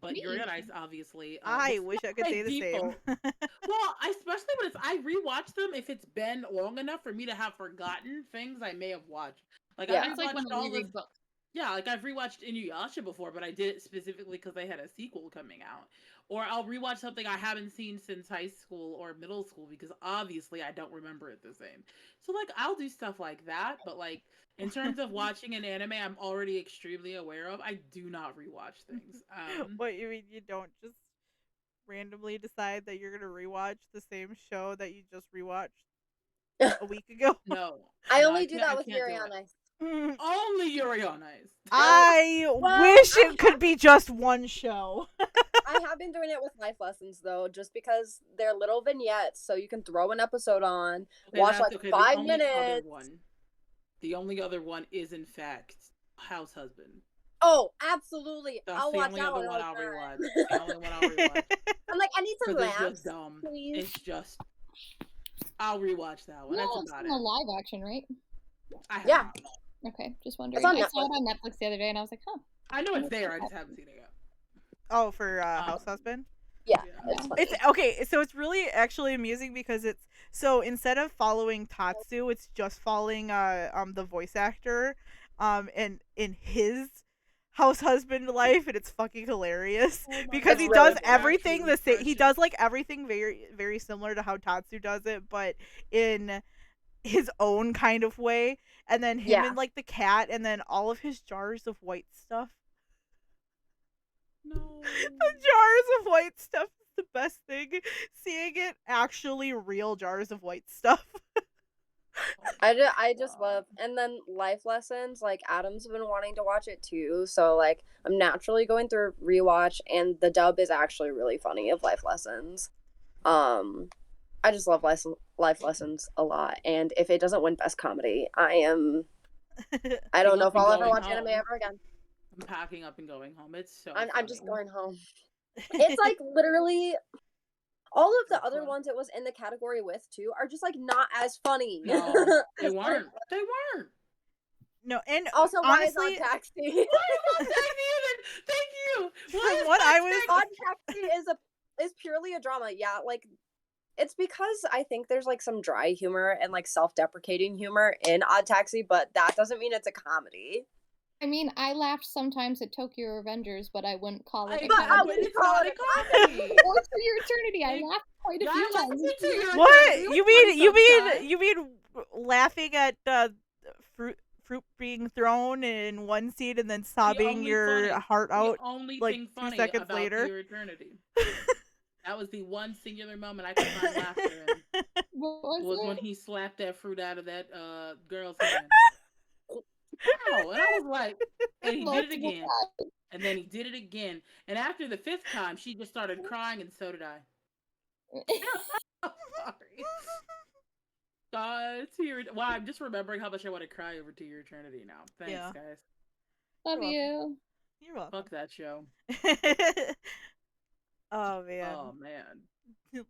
But Yuri on Ice, obviously.
I wish I could say the same.
Well, especially when I rewatch them if it's been long enough for me to have forgotten things I may have watched. Like I've watched all the books. Yeah, like I've rewatched Inuyasha before, but I did it specifically because they had a sequel coming out. Or I'll rewatch something I haven't seen since high school or middle school because obviously I don't remember it the same. So like I'll do stuff like that, but like in terms of watching an anime I'm already extremely aware of, I do not rewatch things.
What, you mean you don't just randomly decide that you're gonna rewatch the same show that you just rewatched a week ago?
No.
I only do that with Yuri on Ice.
Only Yuri on Ice.
I wish it could be just one show.
I have been doing it with life lessons though, just because they're little vignettes, so you can throw an episode on, watch like 5 minutes.
The only other one is in fact House Husband.
Oh, absolutely!
That's the only other one I'll rewatch. The only one I'll rewatch.
I'm like, I need some laughs.
It's just dumb. Please. It's just. I'll rewatch that one.
Well,
that's
it's
about
in a live action, right?
Yeah.
Okay, just wondering. I saw it on Netflix the other day, and I was like, huh.
I know it's there. I just haven't seen it yet.
Oh, for House Husband?
Yeah.
It's okay. So it's really actually amusing because it's so instead of following Tatsu, it's just following the voice actor and in his house husband life, and it's fucking hilarious because he does everything the same. He does like everything very very similar to how Tatsu does it, but in his own kind of way. And then him and like the cat, and then all of his jars of white stuff.
No.
The jars of white stuff the best thing seeing it actually real jars of white stuff.
I just love, and then life lessons, like Adam's been wanting to watch it too, so like I'm naturally going through rewatch, and the dub is actually really funny of life lessons. I just love life lessons a lot, and if it doesn't win best comedy, I don't know if I'll ever watch anime ever again.
I'm packing up and going home. It's so
I'm just going home. It's like literally all of the other ones it was in the category with too are just like not as funny.
No, they weren't. They weren't.
No, and
also,
honestly,
why is Odd Taxi?
Why is Odd Taxi? Thank you.
From what I was,
Odd Taxi is purely a drama. Yeah, like it's because I think there's like some dry humor and like self-deprecating humor in Odd Taxi, but that doesn't mean it's a comedy.
I mean, I laughed sometimes at Tokyo Revengers, but I wouldn't call it a
comedy. I wouldn't call it a comedy.
Or For Your Eternity, I laughed quite a few times.
What? You mean laughing at fruit being thrown in one scene and then sobbing your heart out like 2 seconds later?
Your Eternity. That was the one singular moment I could find laughter in.
What was
when he slapped that fruit out of that girl's hand. Wow, and I was like, and he did it again, and then he did it again, and after the 5th time, she just started crying, and so did I. Sorry. Wow, I'm just remembering how much I want to cry over To Your Eternity now. Thanks, guys.
Love you.
You're welcome.
Fuck that show.
Oh man.
Oh man.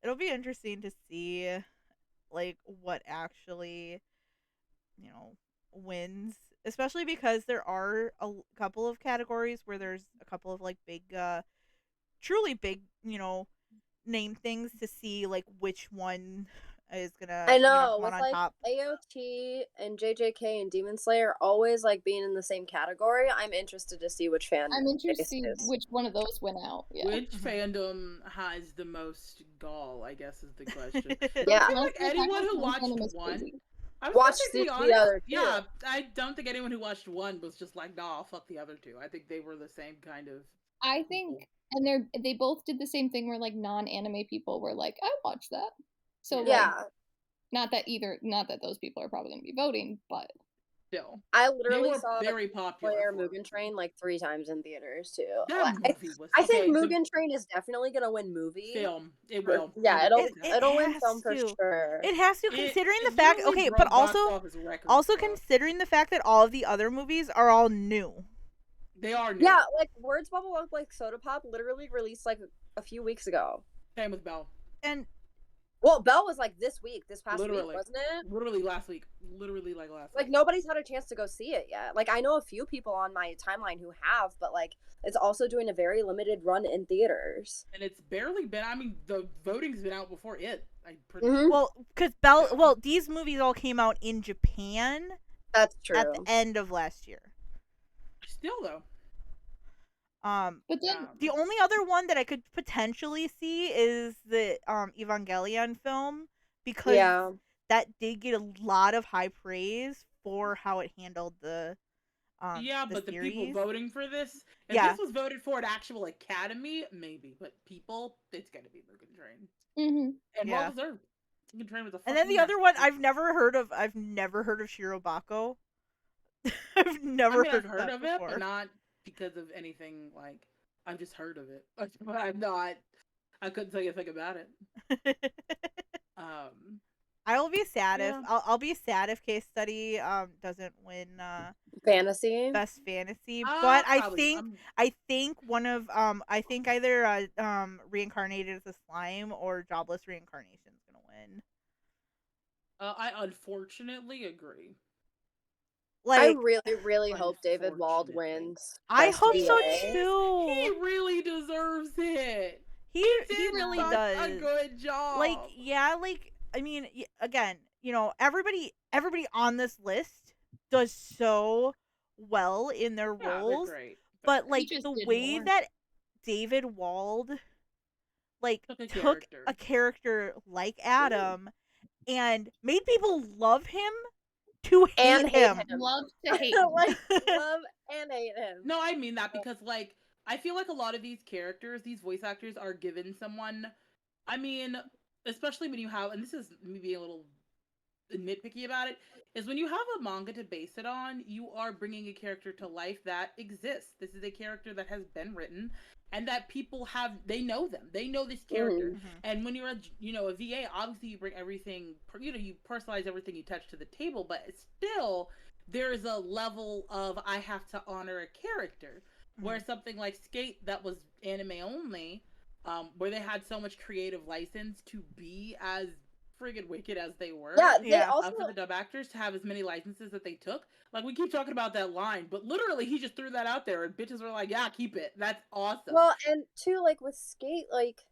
It'll be interesting to see, like, what actually, wins, especially because there are a couple of categories where there's a couple of like big truly big name things to see like which one is gonna
I know
come
with
on
like
top.
AOT and JJK and Demon Slayer always like being in the same category. I'm interested to see which fan.
I'm interested to see which one of those went out. Yeah.
Which fandom has the most gall, I guess, is the question.
Yeah.
I feel like anyone who watched one
watched the other two.
Yeah, I don't think anyone who watched one was just like, nah, fuck the other two. I think they were the same kind of.
I think, and they both did the same thing where like non-anime people were like, I watched that. So
yeah,
like, not that those people are probably going to be voting, but
still,
I literally saw
very popular
Mugen Train like 3 times in theaters too.
That movie was,
I think Mugen Train is definitely gonna win movie.
Film, it will.
Yeah, it'll win film for sure.
It has to, considering the fact. Okay, but also considering the fact that all of the other movies are all new.
They are new.
Yeah, like Words Bubble Up Like Soda Pop literally released like a few weeks ago.
Same with Belle.
And
well, Belle was like this past week, wasn't it?
Literally last week. Literally like last week.
Like nobody's had a chance to go see it yet. Like I know a few people on my timeline who have, but like it's also doing a very limited run in theaters.
And it's barely been. I mean, the voting's been out before it.
Well, because Belle. Well, these movies all came out in Japan.
That's true.
At the end of last year.
Still though.
But then
the only other one that I could potentially see is the Evangelion film, because that did get a lot of high praise for how it handled the
but
series.
The people voting for this, if this was voted for an actual Academy, maybe, but people, it's gonna be Mugen Train. And well deserved. Mugen Train was a.
And then the other one I've never heard of Shirobako. I've never heard of it,
but not because of anything like. I've just heard of it. I'm not. I couldn't tell you a thing about it.
I will be sad if I'll be sad if Case Study doesn't win
fantasy
best fantasy. But I think one of I think either Reincarnated as a Slime or Jobless Reincarnation is gonna win.
I unfortunately agree.
Like, I really hope David Wald wins.
I hope so too.
He really deserves it.
He really does
a good job.
Like, yeah, like I mean, again, everybody on this list does so well in their roles. But like the way that David Wald like took a character like Adam and made people love him to hate him.
Love to hate
him. Like, love and hate him.
No, I mean that because like I feel like a lot of these characters, these voice actors, are given someone. I mean, especially when you have, and this is me being a little nitpicky about it, is when you have a manga to base it on, you are bringing a character to life that exists. This is a character that has been written, and that people they know them. They know this character.
Mm-hmm.
And when you're a VA, obviously you bring everything, you personalize everything you touch to the table, but still there's a level of I have to honor a character. Mm-hmm. Where something like Skate, that was anime only, where they had so much creative license to be as friggin' wicked as they were.
Yeah, they also
for the dub actors to have as many licenses that they took. Like, we keep talking about that line, but literally he just threw that out there, and bitches were like, "Yeah, keep it. That's awesome."
Well, and too, like with Skate, like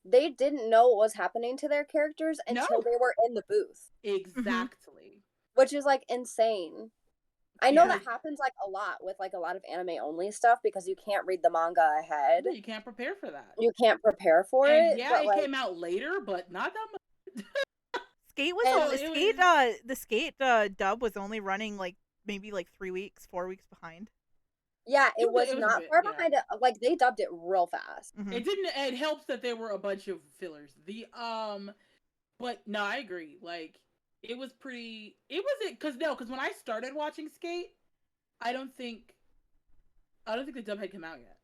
they didn't know what was happening to their characters until they were in the booth.
Exactly.
Which is like insane. I know that happens like a lot with like a lot of anime only stuff because you can't read the manga ahead.
Yeah, you can't prepare for that.
You can't prepare for it.
Yeah, it came out later, but not that much.
Skate was the Skate dub was only running like maybe like 3 weeks, 4 weeks behind.
Yeah, it was not far behind. Like they dubbed it real fast.
Mm-hmm. It didn't. It helps that there were a bunch of fillers. But no, I agree. Like it was pretty. It wasn't because when I started watching Skate, I don't think the dub had come out yet.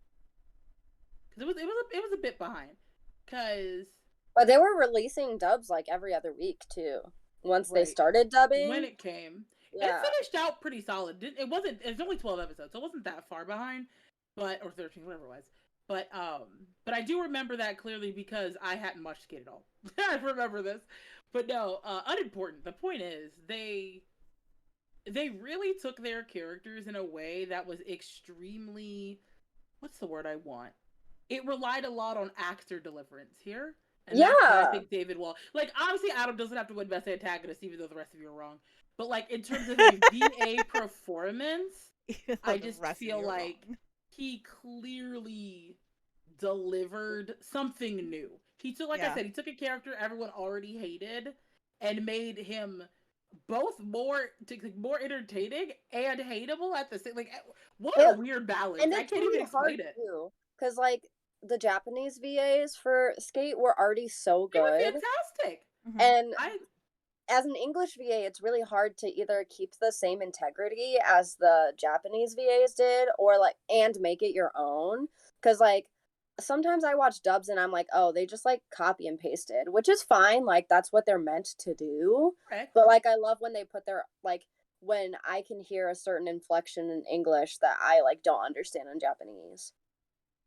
Because it was a bit behind.
But they were releasing dubs like every other week too. Once they started dubbing,
when it came, it finished out pretty solid. It wasn't. It's only 12 episodes, so it wasn't that far behind. Or 13, whatever it was. But I do remember that clearly because I hadn't watched Skate at all. I remember this, but no, unimportant. The point is they really took their characters in a way that was extremely. What's the word I want? It relied a lot on actor deliverance here. And that's what I think David will. Like, obviously, Adam doesn't have to win Best Antagonist, even though the rest of you are wrong. But, like, in terms of a VA performance, I just feel like he clearly delivered something new. He took, I said, he took a character everyone already hated and made him both more entertaining and hateable at the same. Like, what a weird balance! And I can't even explain it.
Because, like, the Japanese VAs for Skate were already so good.
They were fantastic.
And as an English VA, it's really hard to either keep the same integrity as the Japanese VAs did or like and make it your own. Because like sometimes I watch dubs and I'm like, oh, they just like copy and pasted, which is fine. Like that's what they're meant to do. Right. But like I love when they put their like when I can hear a certain inflection in English that I like don't understand in Japanese.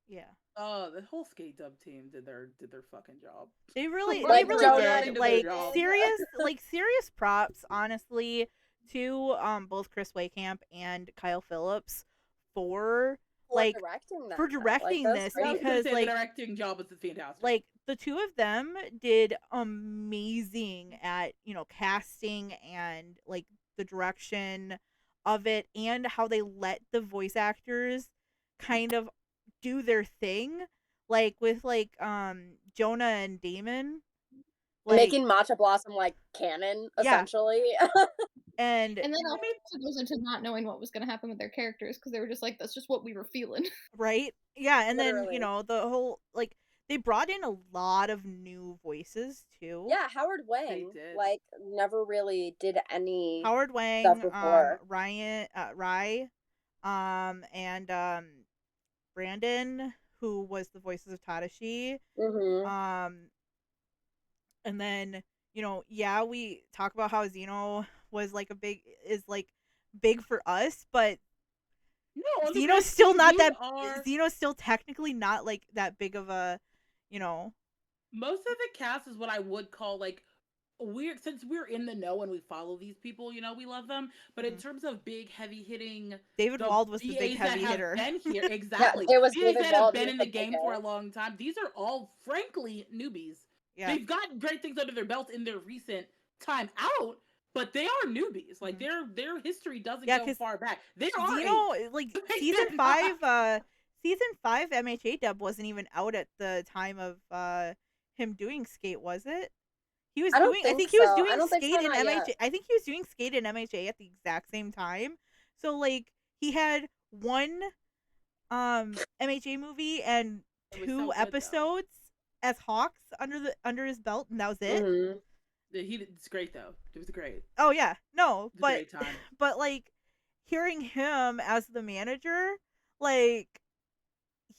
Yeah.
Oh, the whole Skate dub team did their fucking job.
They really did. Like serious props, honestly, to both Chris Waycamp and Kyle Phillips for directing this because
the directing job was fantastic.
Like the two of them did amazing at casting and like the direction of it and how they let the voice actors kind of do their thing, like with like Jonah and Damon,
like, making Matcha Blossom like canon essentially.
and
then also goes into not knowing what was going to happen with their characters because they were just like, that's just what we were feeling,
right? Yeah, and literally. Then the whole like they brought in a lot of new voices too.
Yeah, Howard Wang like never really did any
Howard Wang,
stuff before.
Rai, and Brandon, who was the voices of Tadashi. And then, we talk about how Xeno was like big for us, but Xeno's still not that Xeno's still technically not like that big of a,
Most of the cast is what I would call like since we're in the know and we follow these people, we love them. But in terms of big, heavy hitting,
David Wald was the big heavy hitter.
Been here, exactly.
It was
VAs that have been in the game for a long time. These are all, frankly, newbies. Yeah. They've got great things under their belt in their recent time out, but they are newbies. Like their history doesn't go far back. They are
like season 5 MHA dub wasn't even out at the time of him doing Skate, was it? He was doing. I think he was doing Skate in MHA. I think he was doing Skate in MHA at the exact same time. So like he had one MHA movie and
It was
2
so good though.
episodes as Hawks under his belt, and that was it.
Mm-hmm.
It's great though. It was great.
Oh yeah, no,
It was a
but
great time.
but like hearing him as the manager, like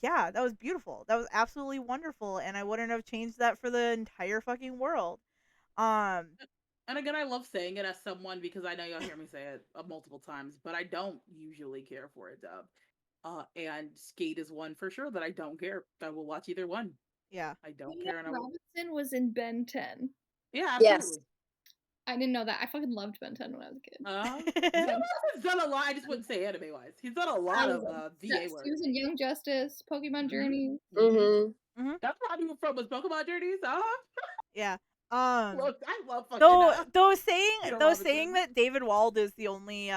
yeah, that was beautiful. That was absolutely wonderful, and I wouldn't have changed that for the entire fucking world. Um,
And again, I love saying it as someone because I know y'all hear me say it multiple times, but I don't usually care for a dub. And Skate is one for sure that I don't care. I will watch either one.
yeah,
I don't
Julia
care, and I will.
Robinson was in Ben 10.
Yeah,
Yes.
absolutely.
I didn't know that. I fucking loved Ben 10 when I was a kid.
He's done a lot. I just wouldn't say anime wise. He's done a lot of VA work.
He was in Young Justice, Pokemon Journey.
Mm-hmm.
That's where I knew from was Pokemon Journeys.
yeah.
Look, I love fucking.
Though
Peter
saying
Robinson.
that David Wald is the only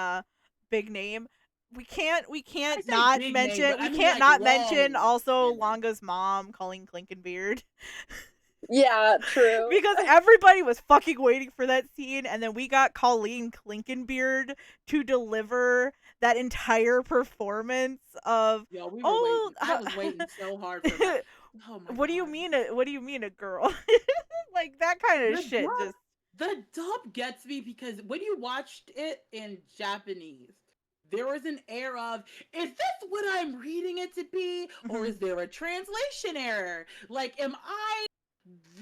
big name, we can't
I say
not
big
mention
name, but
we
I mean,
can't
like,
not mention
long
also
standing.
Longa's mom calling Clinkenbeard.
Yeah, true.
Because everybody was fucking waiting for that scene, and then we got Colleen Clinkenbeard to deliver that entire performance of
Yo, we were waiting. I was waiting so hard for that. Oh my
what
God.
do you mean a girl? Like that kind of shit just
the dub gets me because when you watched it in Japanese, there was an air of, is this what I'm reading it to be? Or is there a translation error? Like, am I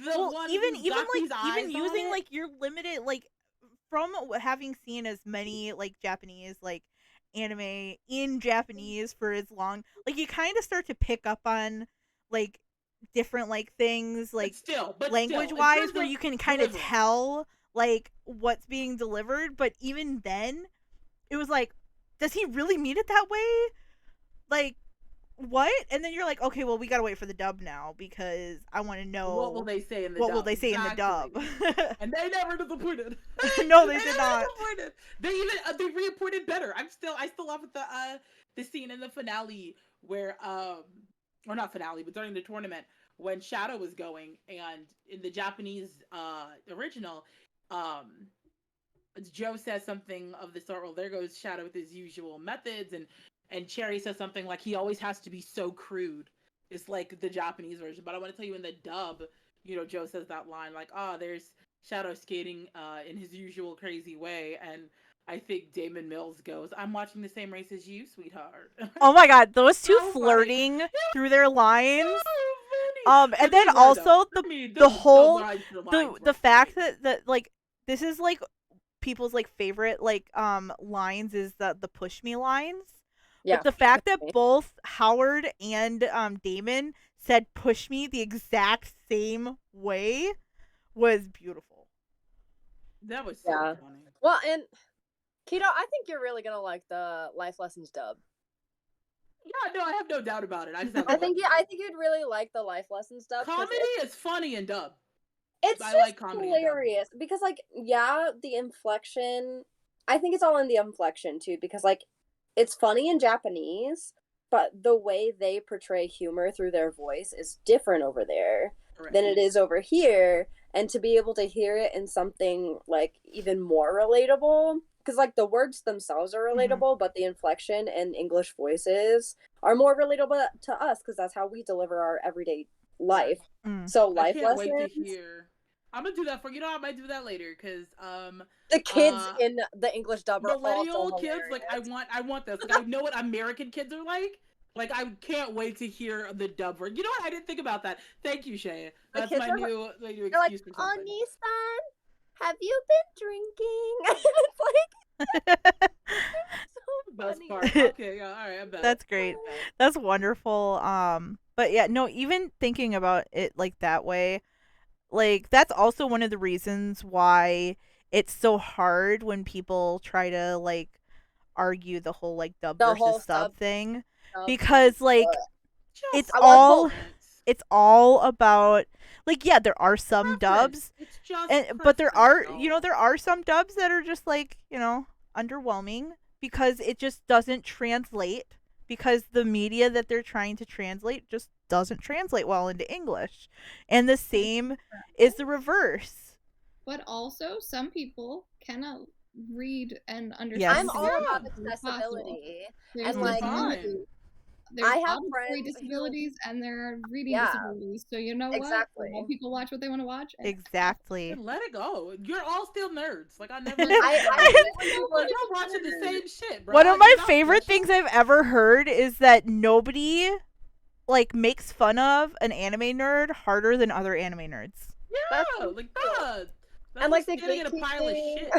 the one
even
who's got these eyes
even using
on it?
like your limited like from having seen as many like Japanese like anime in Japanese for as long, like you kind of start to pick up on like different like things like language wise where you can kind of tell like what's being delivered, but even then it was like, does he really mean it that way? Like what? And then you're like, okay, well we gotta wait for the dub now because I want to know
what will they say in the
what
dub.
will they say in the dub.
And they never disappointed.
No, they did not.
They even they reported better. I still love the scene in the finale where or not finale, but during the tournament when Shadow was going, and in the Japanese original, Joe says something of the sort, well, there goes Shadow with his usual methods, and Cherry says something like, he always has to be so crude. It's like the Japanese version. But I want to tell you, in the dub, Joe says that line like, there's Shadow skating in his usual crazy way, and I think Damon Mills goes, I'm watching the same race as you, sweetheart.
Oh my God, those two flirting through their lines. And then also the whole the fact that like this is like people's like favorite like lines is the push me lines. Yeah. But the fact that both Howard and Damon said push me the exact same way was beautiful.
That was so funny.
Well, and Keto, I think you're really gonna like the Life Lessons dub.
Yeah, no, I have no doubt about it. I
think you'd really like the Life Lessons dub.
Comedy is funny in dub.
It's just hilarious because, like, the inflection. I think it's all in the inflection too, because like it's funny in Japanese, but the way they portray humor through their voice is different over there than it is over here. And to be able to hear it in something like even more relatable, because like the words themselves are relatable, but the inflection and English voices are more relatable to us because that's how we deliver our everyday life. So Life Lessons. I can't wait to hear.
I'm gonna do that for I might do that later because
the kids in the English dub are
millennial kids. Like I want this. Like I know what American kids are like. Like I can't wait to hear the dub version. You know what? I didn't think about that. Thank you, Shay. That's my new excuse
like,
for something.
Onisan, have you been drinking? It's like so
best part. Okay, yeah, all right, I bet.
That's great. That's wonderful. But yeah, no, even thinking about it like that way, like that's also one of the reasons why it's so hard when people try to like argue the whole like dub versus sub thing, because like it's all about like there are some dubs, but there are some dubs that are just like underwhelming because it just doesn't translate, because the media that they're trying to translate just doesn't translate well into English. And the same is the reverse.
But also, some people cannot read and understand.
I'm all about accessibility.
And like there's
have
auditory
friends
disabilities and there are reading disabilities. So you know
exactly.
what? People watch what they want to watch.
Exactly.
Let it go. You're all still nerds. Like I never.
We're
watching the same shit, bro.
One of my favorite things I've ever heard is that nobody like makes fun of an anime nerd harder than other anime nerds.
Yeah, like that.
And like they
getting in a pile of shit.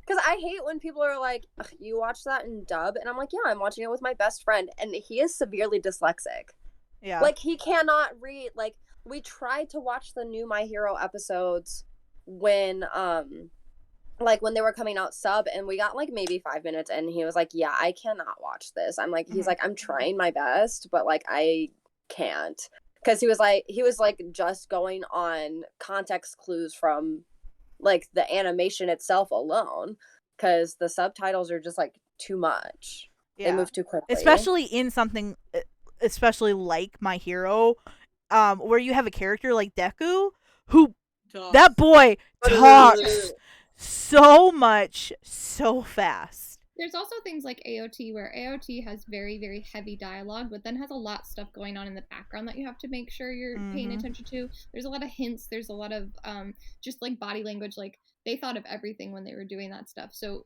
Because I hate when people are like, you watch that in dub? And I'm like, yeah, I'm watching it with my best friend. And he is severely dyslexic.
Yeah.
Like, he cannot read. Like, we tried to watch the new My Hero episodes when, when they were coming out sub, and we got, like, maybe 5 minutes, and he was like, yeah, I cannot watch this. I'm like, he's like, I'm trying my best, but, like, I can't. Because he was, just going on context clues from like the animation itself alone, because the subtitles are just like too much. They move too quickly,
especially in something especially like My Hero, where you have a character like Deku who that boy talks so much so fast.
There's also things like AOT, where AOT has very, very heavy dialogue, but then has a lot of stuff going on in the background that you have to make sure you're paying attention to. There's a lot of hints. There's a lot of just like body language. Like they thought of everything when they were doing that stuff. So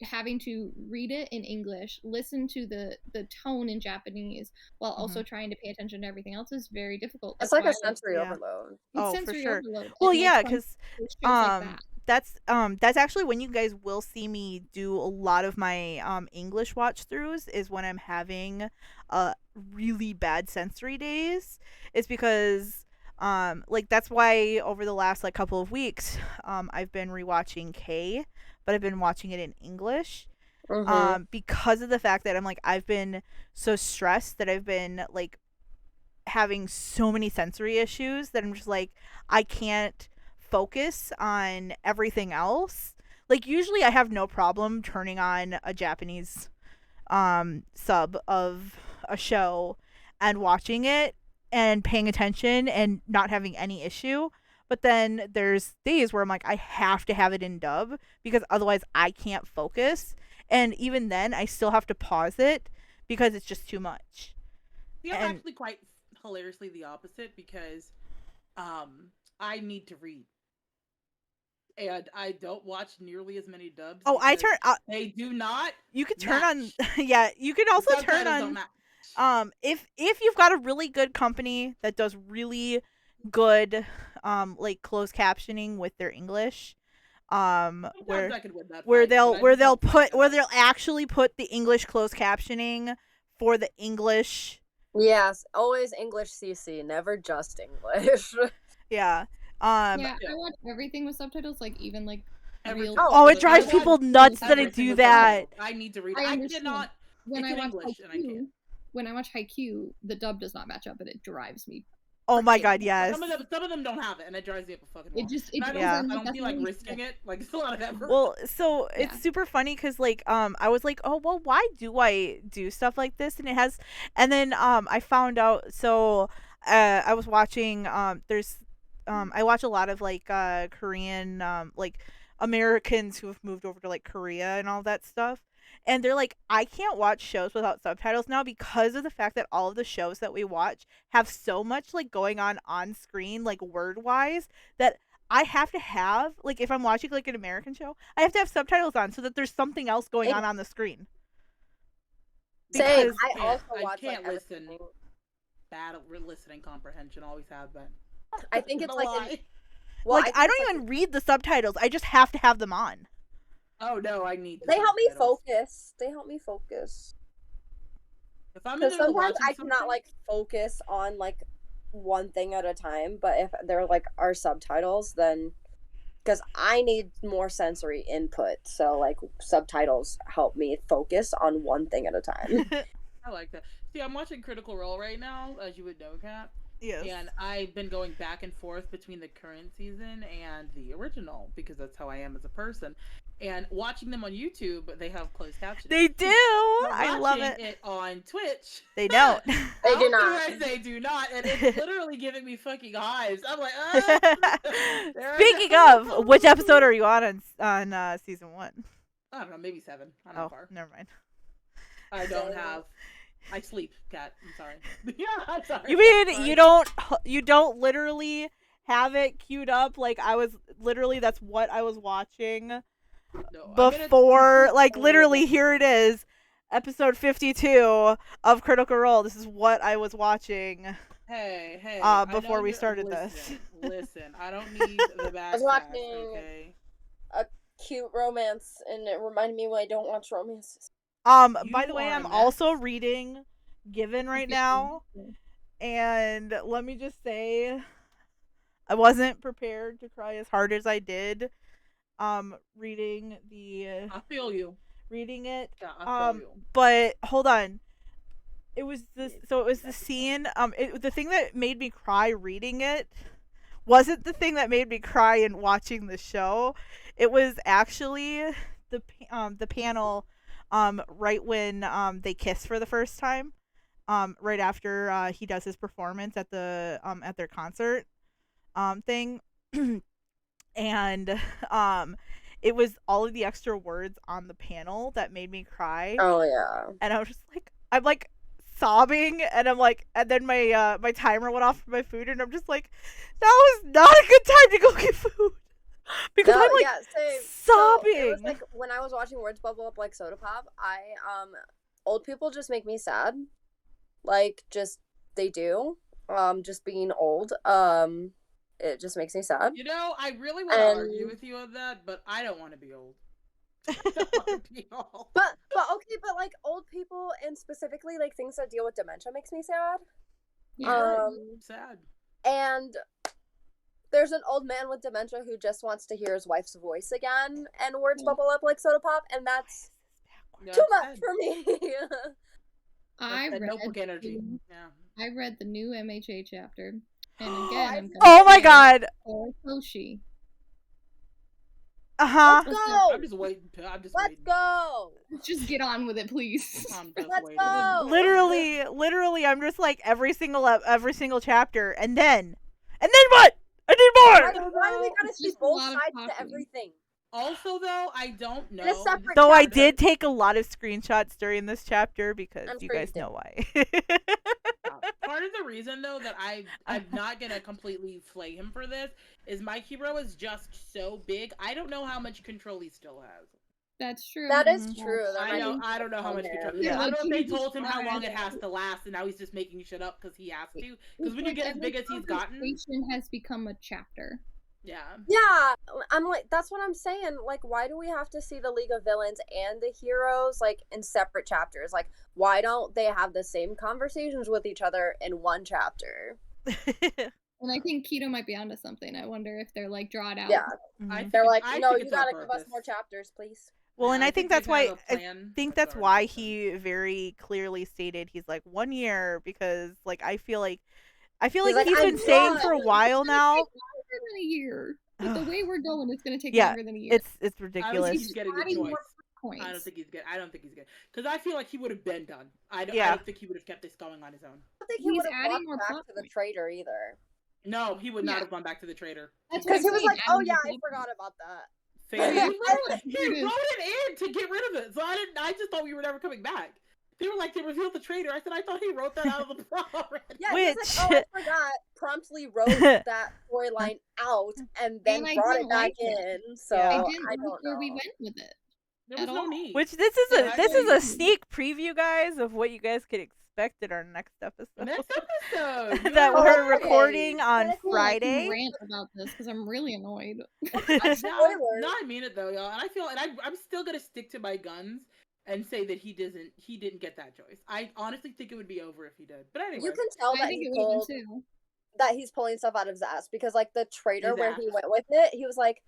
having to read it in English, listen to the tone in Japanese, while also trying to pay attention to everything else is very difficult.
It's like a sensory overload.
Oh, for sure. Well, yeah, because that's actually when you guys will see me do a lot of my English watch throughs, is when I'm having really bad sensory days. It's because that's why over the last like couple of weeks I've been rewatching K, but I've been watching it in English. Because of the fact that I've been so stressed that I've been like having so many sensory issues that I'm just like, I can't focus on everything else. Like usually I have no problem turning on a Japanese sub of a show and watching it and paying attention and not having any issue. But then there's days where I'm like, I have to have it in dub because otherwise I can't focus. And even then I still have to pause it because it's just too much.
Yeah, I'm actually quite hilariously the opposite, because I need to read. And I don't watch nearly as many dubs.
Oh, I turn.
They do not.
You could turn on. Yeah, you can also turn on. If you've got a really good company that does really good, like closed captioning with their English, where they'll actually put the English closed captioning for the English.
Yes, always English CC, never just English.
Yeah.
I watch everything with subtitles, like even like
real. Oh, it drives people nuts that I do that.
I need to read. I cannot.
When I watch Haikyuu, when I watch Haikyuu, the dub does not match up, and it drives me.
Oh my god, yes.
Some of them don't have it, and it drives me up a fucking wall.
I
don't feel like risking it. Like it's a lot of effort.
Well, so it's super funny because like I was like, oh well, why do I do stuff like this? And then I found out. So I was watching I watch a lot of like Korean like Americans who have moved over to like Korea and all that stuff. And they're like, I can't watch shows without subtitles now because of the fact that all of the shows that we watch have so much like going on screen, like word wise, that I have to have, like if I'm watching like an American show, I have to have subtitles on so that there's something else going on the screen.
Same. I also watch
can't listen. Bad listening comprehension, always have been.
I think it's like
I don't even read the subtitles. I just have to have them on.
Oh no, I need.
They help me focus.
If I'm
sometimes I cannot like focus on like one thing at a time, but if there like are subtitles, then because I need more sensory input, so like subtitles help me focus on one thing at a time.
I like that. See, I'm watching Critical Role right now, as you would know, Kat.
Yes.
And I've been going back and forth between the current season and the original because that's how I am as a person. And watching them on YouTube, they have closed captions.
They do. I love
it on Twitch.
They don't.
They do not.
They do not, and it's literally giving me fucking hives. I'm like,
Speaking of, which episode are you on season 1?
I don't know, maybe 7. I'm not far.
Never mind.
I don't have I sleep, Kat. I'm sorry. Yeah, I'm sorry.
You mean
I'm sorry.
you don't literally have it queued up? Like I was literally, that's what I was watching
No,
before. Like literally, here it is, episode 52 of Critical Role. This is what I was watching.
Hey,
Before we started this.
Listen, I don't need the
I was
backpack,
watching
okay?
a cute romance, and it reminded me why I don't watch romances.
By the way,
are a
I'm
mess.
also reading Given right now, and let me just say, I wasn't prepared to cry as hard as I did. Reading
I feel you.
reading it.
Yeah, I feel you.
But hold on. It was this. So it was the scene. The thing that made me cry reading it wasn't the thing that made me cry in watching the show. It was actually the panel, right when they kiss for the first time, right after he does his performance at their concert thing, and it was all of the extra words on the panel that made me cry.
Oh yeah.
And I was just like, I'm like sobbing, and I'm like, and then my timer went off for my food, and I'm just like, that was not a good time to go get food because I'm like
same.
sobbing.
So it was like when I was watching words bubble up like soda pop. Old people just make me sad. Like just they do. Just being old. It just makes me sad.
You know, I really want to argue with you on that, but I don't want to be old. I don't want to be old.
But okay, but like old people and specifically like things that deal with dementia makes me sad.
Yeah.
Sad.
And there's an old man with dementia who just wants to hear his wife's voice again, and words bubble up like soda pop, and that's too much for me.
I read
notebook energy. Yeah.
I read the new MHA chapter, and again,
oh my god!
Toshi.
Uh-huh.
Let's go!
I'm just waiting.
Let's
waiting.
go!
Just get on with it, please.
I'm just
Let's
waiting.
go!
Literally, I'm just like every single chapter, and then what? I need more.
Why do we gotta see
Just a
both
lot of
sides
talking.
to everything?
Also, though, I don't know.
In a separate
Though I
chapter.
did take a lot of screenshots during this chapter because
I'm
you
sure you
guys
did.
know why.
Part of the reason, though, that I'm not gonna completely flay him for this is my hero is just so big. I don't know how much control he still has.
That's true.
That is true.
I don't know how much control.
Yeah.
I don't know if they
Jesus
told him how long it
Christ.
has to last, and now he's just making shit up because he has to. Because when you get as big as he's gotten,
conversation has become a chapter.
yeah.
Yeah, I'm like, that's what I'm saying. Like, why do we have to see the League of Villains and the heroes, like, in separate chapters? Like, why don't they have the same conversations with each other in one chapter?
And I think Keto might be onto something. I wonder if they're, like, draw it out.
Yeah.
Mhm.
They're like,
I
no,
think
you
it's on
gotta give us
purpose.
more chapters, please.
Well,
Yeah,
and I think
they
that's
have
why
a plan.
that's
already
why
done.
he very clearly stated he's like 1 year, because like I feel like
He's
he's
like,
been
I'm
saying
done.
for a while now.
Longer than a year. With the way we're going, it's going to take
Yeah,
longer than a year.
it's
I don't think
ridiculous.
he's getting a
Adding
choice.
more points.
I don't think he's good. Because I feel like he would have been done. I don't think he would have kept this going on his own.
I don't think he
He's
would have
adding
walked
more
back
plot
to the
points.
trader either.
No, he would not
Yeah.
have gone back to the trader.
That's
Because he was like,
adding
oh yeah,
more
I
plot
forgot
points.
about that.
He
Here it is.
wrote it in to get rid of it. So I just thought we were never coming back. They were like, they revealed the traitor. I said, I thought he wrote that out of the plot already.
Yeah, he's
Which-
like, oh, I forgot. Promptly wrote that storyline out and then
And I
brought
didn't
it back
like it.
in. So
Yeah.
I
I
didn't like
don't
where we
know.
went with it.
There was
At
no
all.
need.
Which this is
Yeah,
a
I
sneak preview, guys, of what you guys could expect in our next episode.
Next episode.
that
Oh,
we're
okay.
recording on
That's cool.
I can
Friday.
rant about this because I'm really annoyed.
Spoilers.
No, I mean it though, y'all. And I feel, and I'm still gonna stick to my guns and say that he didn't get that choice. I honestly think it would be over if he did. But anyway,
You can tell
I
that
think
he
it would have
pulled
been too.
that he's pulling stuff out of his ass because like the trader
His
where
ass.
he went with it, he was like,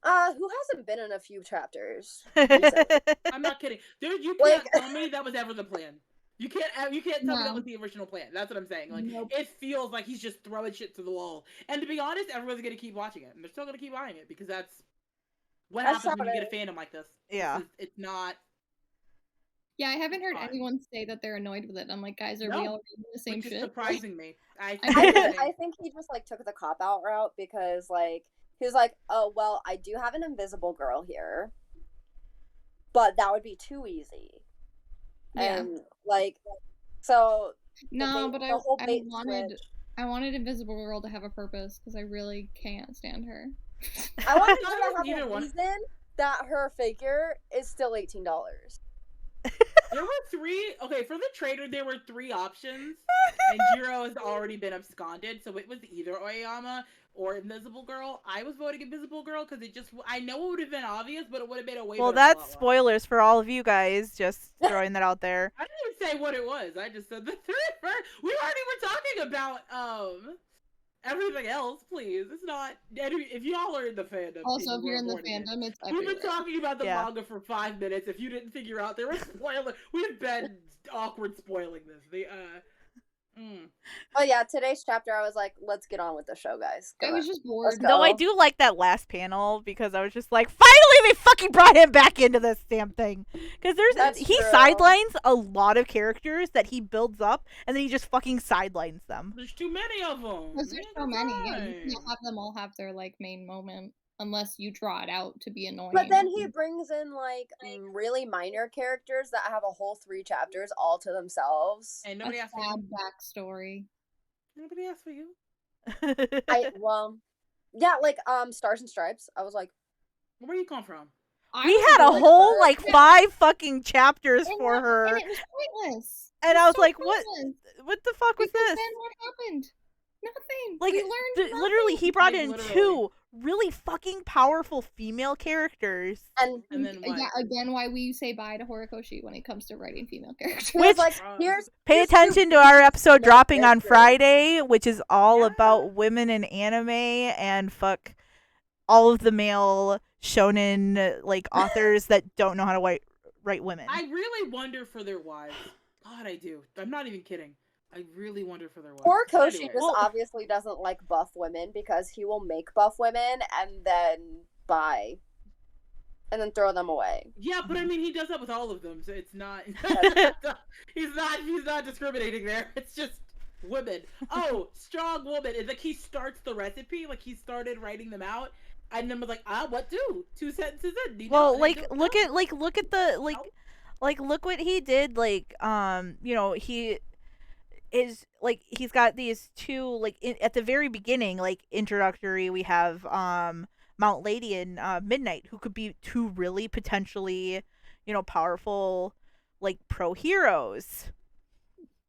who hasn't been in a few chapters recently?
I'm not kidding, dude. You
Like-
can't tell me that was ever the plan. You can't tell me that
No.
was the original plan. That's what I'm saying. Like
Nope.
it feels like he's just throwing shit to the wall. And to be honest, everyone's gonna keep watching it, and they're still gonna keep buying it because that's what
That's
happens when
how
you
it
get a fandom like this.
Yeah.
It's not.
Yeah, I haven't heard
Fine.
anyone say that they're annoyed with it. I'm like, guys, are
No,
we all reading the same
Which is
shit?
surprising me.
I
I think he just like took the cop out route because like he was like, oh well, I do have an invisible girl here, but that would be too easy.
Yeah.
And like, so
No, but
the whole
I
bait
wanted
switch.
I wanted Invisible Girl to have a purpose because I really can't stand her.
I wanted
thought
her
it
to
was
have
neither
a
one.
reason that her figure is still $18.
There were three. Okay, for the trader, there were three options, and Jiro has already been absconded, so it was either Oyama or Invisible Girl. I was voting Invisible Girl because it just. I know it would have been obvious, but it would have been a way
Well,
better
that's
plot line.
spoilers for all of you guys. Just throwing that out there.
I didn't even say what it was. I just said the third first. We already were talking about everything else. Please, it's not. If y'all are in the fandom,
Also,
and
if
you
you're
were
in the
born in it,
fandom, it's
we've
everywhere.
been talking about the
Yeah.
manga for 5 minutes. If you didn't figure out there was spoiler, we've been awkward spoiling this.
But yeah, today's chapter, I was like, let's get on with the show, guys.
I was just bored.
Let's go.
Though I do like that last panel because I was just like, finally they fucking brought him back into this damn thing. Because
That's
he
true.
sidelines a lot of characters that he builds up and then he just fucking sidelines them.
There's too many of them.
Because there's so many, and you can't have them all have their like main moment unless you draw it out to be annoying.
But then he brings in like really minor characters that have a whole 3 chapters all to themselves.
And
a
nobody asked for
sad
you.
backstory.
Nobody asked for you.
Like Stars and Stripes. I was like,
Where you come from?
We had a whole like 5 fucking chapters for her.
And it was pointless.
And I was like, what the fuck was
Because
this?
then what happened? Nothing.
Like,
we learned
literally, he brought
Like,
in
literally.
2 really fucking powerful female characters.
and
then what?
Yeah, again, why we say bye to Horikoshi when it comes to writing female characters.
he was
Which-
like, here's
Pay
here's
attention
two
to our episode
female
dropping on
characters.
Friday, which is all
Yeah.
about women in anime and fuck all of the male shonen like authors that don't know how to write women.
I really wonder for their wives. God, I do. I'm not even kidding. I really wonder for their wives.
Horikoshi
Anyway.
just obviously doesn't like buff women because he will make buff women and then buy and then throw them away.
Yeah, but I mean, he does that with all of them, so it's not. He's not discriminating there. It's just women. Oh, strong woman. It's like he starts the recipe, like he started writing them out, and then was like, what do? 2 sentences in. You
Well,
know,
like
they don't
look
know.
at look what he did. Like he is like he's got these 2 like at the very beginning, like introductory. We have Mount Lady and Midnight, who could be 2 really potentially powerful like pro heroes.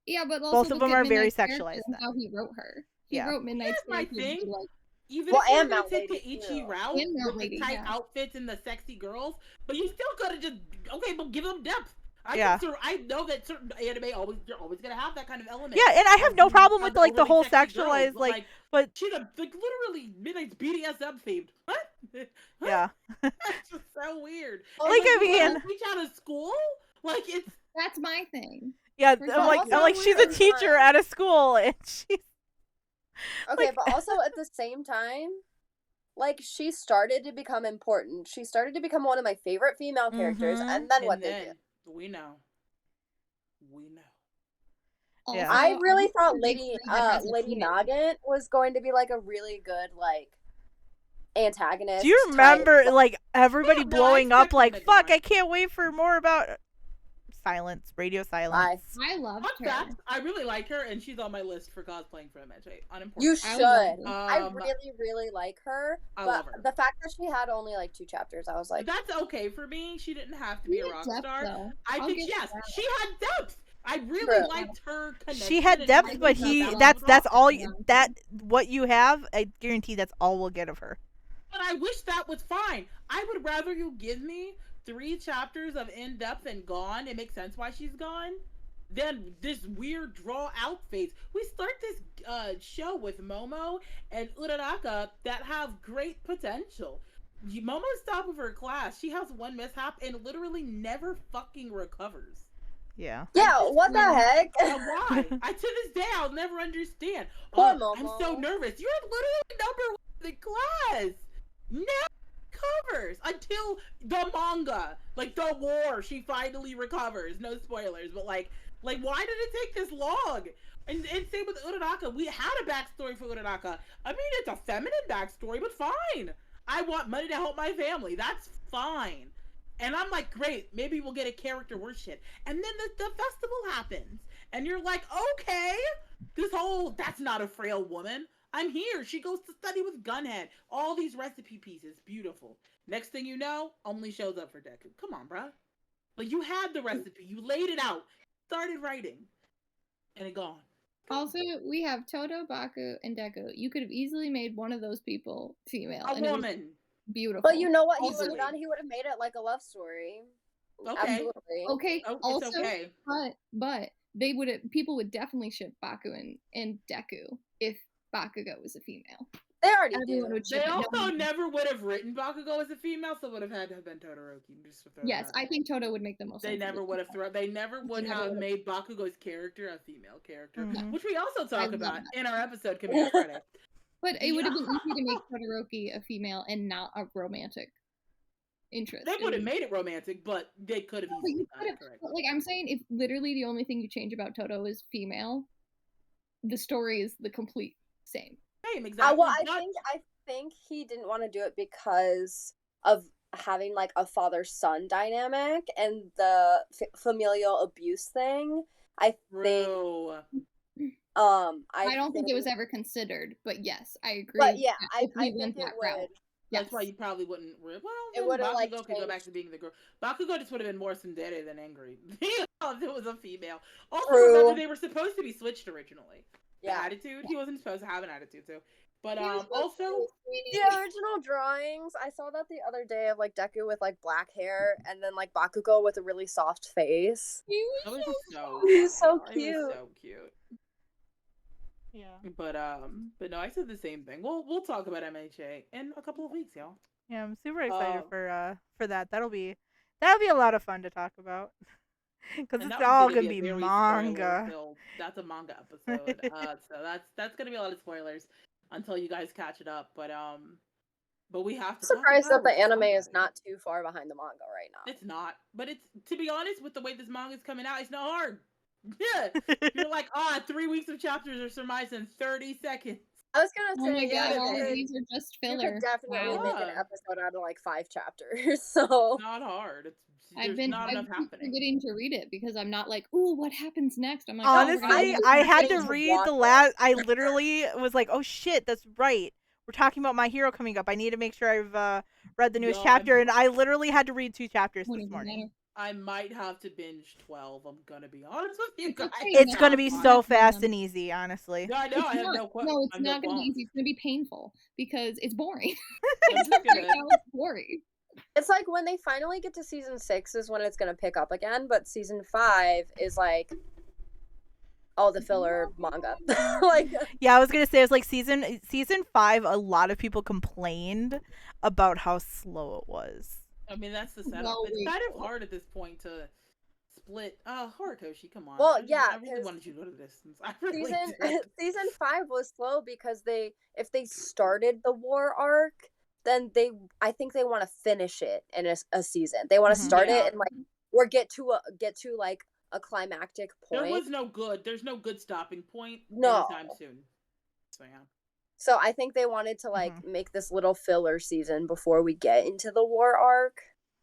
Yeah, but also
Both of them are very
Midnight's character
sexualized
and
then.
how he wrote her. He
Yeah.
wrote Midnight's
Here's my
character to be
thing.
like,
Even
Well,
if you're
and
gonna
Mount
take the
Lady,
Ichi
too.
route
And Mount
with
Lady,
the tight
yeah.
outfits and the sexy girls, but you still gotta just but give them depth.
Yeah.
I know that certain anime you're always gonna have that kind of element.
Yeah, and I have no problem with like the
overly
whole
sexy girls,
sexualized
but,
but
she's literally Midnight's BDSM themed. What?
yeah.
It's just so weird.
Like,
And,
I
you
mean-
wanna teach out of school? Like it's
that's my thing.
Yeah,
But
I'm like
also
she's a
weird.
teacher at a school and she's
Okay,
like-
but also at the same time, like she started to become important. She started to become one of my favorite female characters,
Mhm.
and then what they did.
we know.
Also,
Yeah.
I really
think
thought
it's
Lady
really good as a
Lady
teenager.
Nagant was going to be like a really good like antagonist.
Do you remember
type.
like everybody
Yeah, no, I
blowing up
expected
like
that
fuck,
one.
I can't wait for more about radio silence.
I loved
Fun
her.
fact, I really like her, and she's on my list for cosplaying for MHA. Unimportant.
You
I
should.
loved her.
I
Um,
really, really like her.
I
But
love her.
the fact that she had only like 2 chapters, I was like,
That's okay for me. She didn't have to
She
be a
had
rock
depth,
star.
though.
I
I'll
think
give
yes,
her that.
she had depth. I really
True.
liked her connection.
She had
and
depth,
everything
but
about
that's
that.
all
Yeah.
that what you have, I guarantee that's all we'll get of her.
But I wish that was fine. I would rather you give me 3 chapters of in depth and gone. It makes sense why she's gone. Than this weird draw out phase. We start this show with Momo and Uraraka that have great potential. Momo's top of her class. She has 1 mishap and literally never fucking recovers.
Yeah.
yeah, what the heck?
And why? To this day, I'll never understand.
Poor
I'm
Momo.
so nervous. You're literally number 1 in the class. Never recovers until the manga, like the war. She finally recovers. No spoilers, but like why did it take this long? And same with Uraraka. We had a backstory for Uraraka. I mean, it's a feminine backstory, but fine. I want money to help my family. That's fine. And I'm like, great, maybe we'll get a character worth shit. And then the festival happens. And you're like, okay, this whole, that's not a frail woman. I'm here. She goes to study with Gunhead. All these recipe pieces. Beautiful. Next thing you know, only shows up for Deku. Come on, bruh. Like, you had the recipe. You laid it out. Started writing. And it gone.
Also, we have Toto, Baku, and Deku. You could have easily made one of those people female.
A
and it was
woman.
beautiful.
But you know what he would
Easily.
have done? He would have made it like a love story.
Okay.
Absolutely.
Okay.
Oh, it's
also,
okay.
but they would have, people would definitely ship Baku and Deku if Bakugo was a female.
They already
Everyone
do.
would ship
They
it. No
also
one-
never would have written Bakugo as a female, so would have had to have been Todoroki. Just to throw that
Yes,
out
I
there.
think Toto would make the most
They
sense.
never would have They never would
never
have
would've-
made Bakugo's character a female character,
Mhm.
which we also talk
love
about
that.
in our episode coming out Friday.
But it would have been easy to make Todoroki a female and not a romantic interest.
They would have made it romantic, but they could have
But
easily
you
done it
could've-
correctly.
but, like, I'm saying, if literally the only thing you change about Toto is female, the story is the complete same.
Same, exactly.
Well, I
but
think he didn't want to do it because of having like a father-son dynamic and the familial abuse thing. I think
true.
I don't think it was ever considered, but yes, I agree.
But yeah,
if
I
we
think
went
it
that
would.
route.
That's
Yes.
why you probably wouldn't. Well,
It
then
would've,
Bakugo
like,
could go back
changed.
to being the girl. Bakugo just would have been more tsundere than angry if it was a female. Also,
True.
remember they were supposed to be switched originally. The
Yeah.
attitude, he wasn't supposed to have an attitude too. But
He was
also,
The original drawings, I saw that the other day of like Deku with like black hair and then like Bakugo with a really soft face.
He
that
was
was
so
so
He's so
It
cute.
was so cute.
Yeah.
But no, I said the same thing. We'll talk about MHA in a couple of weeks, y'all.
Yeah, I'm super excited
Um,
for that. That'll be a lot of fun to talk about. Because
And
it's
that one's
all
gonna
gonna
be
be
a very
manga.
spoiler-filled. That's a manga episode. So that's gonna be a lot of spoilers until you guys catch it up. But we have
I'm
to.
surprised
talk
that
about
the
it.
anime is not too far behind the manga right now.
It's not, but it's, to be honest, with the way this manga is coming out, it's not hard. Yeah, you're like, 3 weeks of chapters are surmised in 30 seconds.
I was gonna
Oh
say,
my
yeah,
god, all
you
of
could,
these are just
you
filler.
could definitely
Wow.
make an
Yeah.
episode out of like 5 chapters. So
It's not hard.
I've
There's not
been
enough happening.
forgetting to read it because I'm not like, ooh, what happens next? I'm like,
Honestly,
oh,
I had to
just
read the
watch
last. I literally was like, "Oh shit, that's right. We're talking about My Hero coming up. I need to make sure I've read the newest
No,
chapter." And I literally had to read 2 chapters
Wouldn't
this
even
morning.
matter.
I might have to binge 12. I'm gonna be honest with you
It's
guys.
okay,
It's
no,
gonna be
I'm
so
not
fast
done.
and easy, honestly.
No, I know. I have no
No,
qualms.
it's not going to be easy. It's going to be painful because it's boring.
I'm just
Right
gonna.
now, it's boring.
it's like when they finally get to season 6 is when it's gonna pick up again, but season 5 is like all the filler manga. Like
Yeah, I was gonna say it's like season 5. A lot of people complained about how slow it was.
I mean, that's the setup.
Well,
It's
wait.
kind of hard at this point to split. Horikoshi, come on.
Well, yeah,
I really
'cause
wanted you to go to this. I really
season
did.
season 5 was slow because if they started the war arc, then I think they want to finish it in a season. They want to
Mhm.
start
Yeah.
it and like or get to like a climactic point.
There's no good stopping point
No.
anytime soon. So yeah.
So I think they wanted to like make this little filler season before we get into the war arc.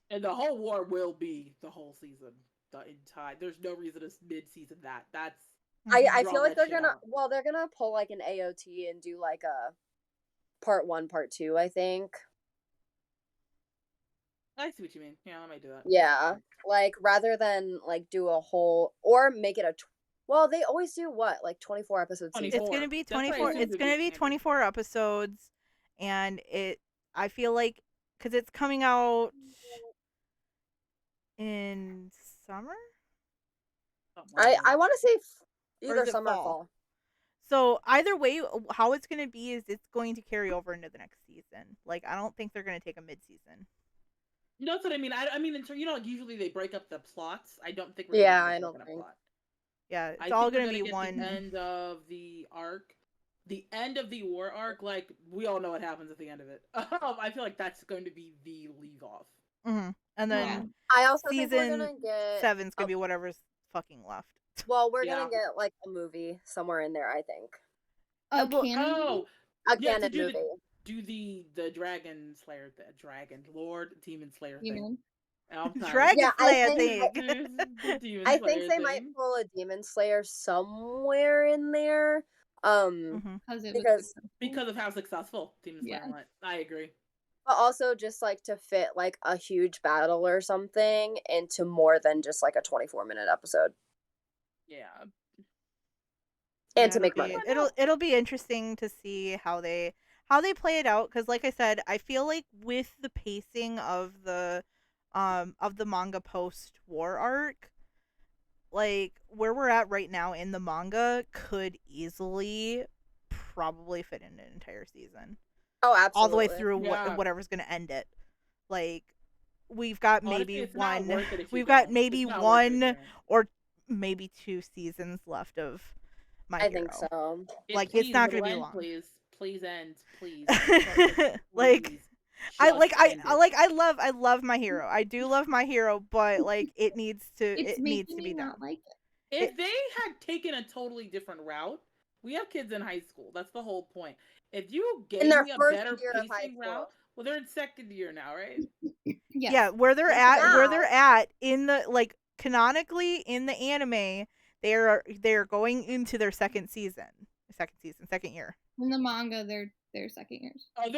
And the whole war will be the whole season. The entire. There's no reason to mid-season that. That's.
I
draw
feel like
that
they're
shit
gonna
out.
they're gonna pull like an AOT and do like a part 1, part 2, I think.
I see what you mean. Yeah, I might do that.
Yeah. Like rather than like do a whole or make it well, they always do what? Like 24 episodes.
24.
It's gonna be
That's what I
24.
assumed
It's
would
gonna
be
be
standard.
24 episodes, and I feel like because it's coming out in summer.
I want to say
Or
either
is it
summer or
fall?
fall.
So either way, how it's gonna be is it's going to carry over into the next season. Like I don't think they're gonna take a mid-season.
That's what I mean. I mean, like usually they break up the plots. I don't think we're
Yeah,
gonna
I
break
don't
up a
think.
plot.
Yeah, it's
I
all
think we're
gonna be
get
one.
the end of the arc. The end of the war arc, like we all know what happens at the end of it. I feel like that's going to be the leave off.
Mm-hmm. And then
Yeah.
I also think we're
season
gonna get
7's gonna be whatever's fucking left.
well, we're
Yeah.
gonna get like a movie somewhere in there, I think.
A
well,
canon movie?
Oh,
A
yeah, to
canon
do
movie.
the Dragon Slayer, the Dragon Lord Demon Slayer thing.
Demon.
I'm sorry.
Dragon
Yeah,
Slayer
think-
thing.
The Demon
I
Slayer
think they might
thing.
pull a Demon Slayer somewhere in there.
Mhm.
Because
Because of how successful Demon Slayer
Yeah.
went. I agree.
but also just like to fit like a huge battle or something into more than just like a 24-minute episode.
Yeah.
And
Yeah,
to make money.
It'll be interesting to see how they play it out, because like I said, I feel like with the pacing of the manga post war arc, like where we're at right now in the manga could easily probably fit in an entire season.
Oh, absolutely.
All the way through
Yeah.
whatever's going to end it. Like we've got maybe
Honestly, it's not
one
worth it if you
we've got
don't.
maybe
It's not worth it if you
one
don't.
or maybe 2 seasons left of My
I
Hero.
think so.
Like,
Please,
it's not
it'll
gonna be
end,
long.
Please end, please.
Like,
Please,
I
just end it.
I love My Hero. I do love My Hero, but like it needs to
It's
be
making me
done.
not like it.
If they had taken a totally different route, we have kids in high school. That's the whole point. If you gave
their
me a
first
better
year of high
pacing route,
school.
well, they're in second year now, right?
Yes.
Yeah, where they're
Yes,
at in the, like, canonically in the anime, they're going into their second year.
In the manga, they're second years.
Oh,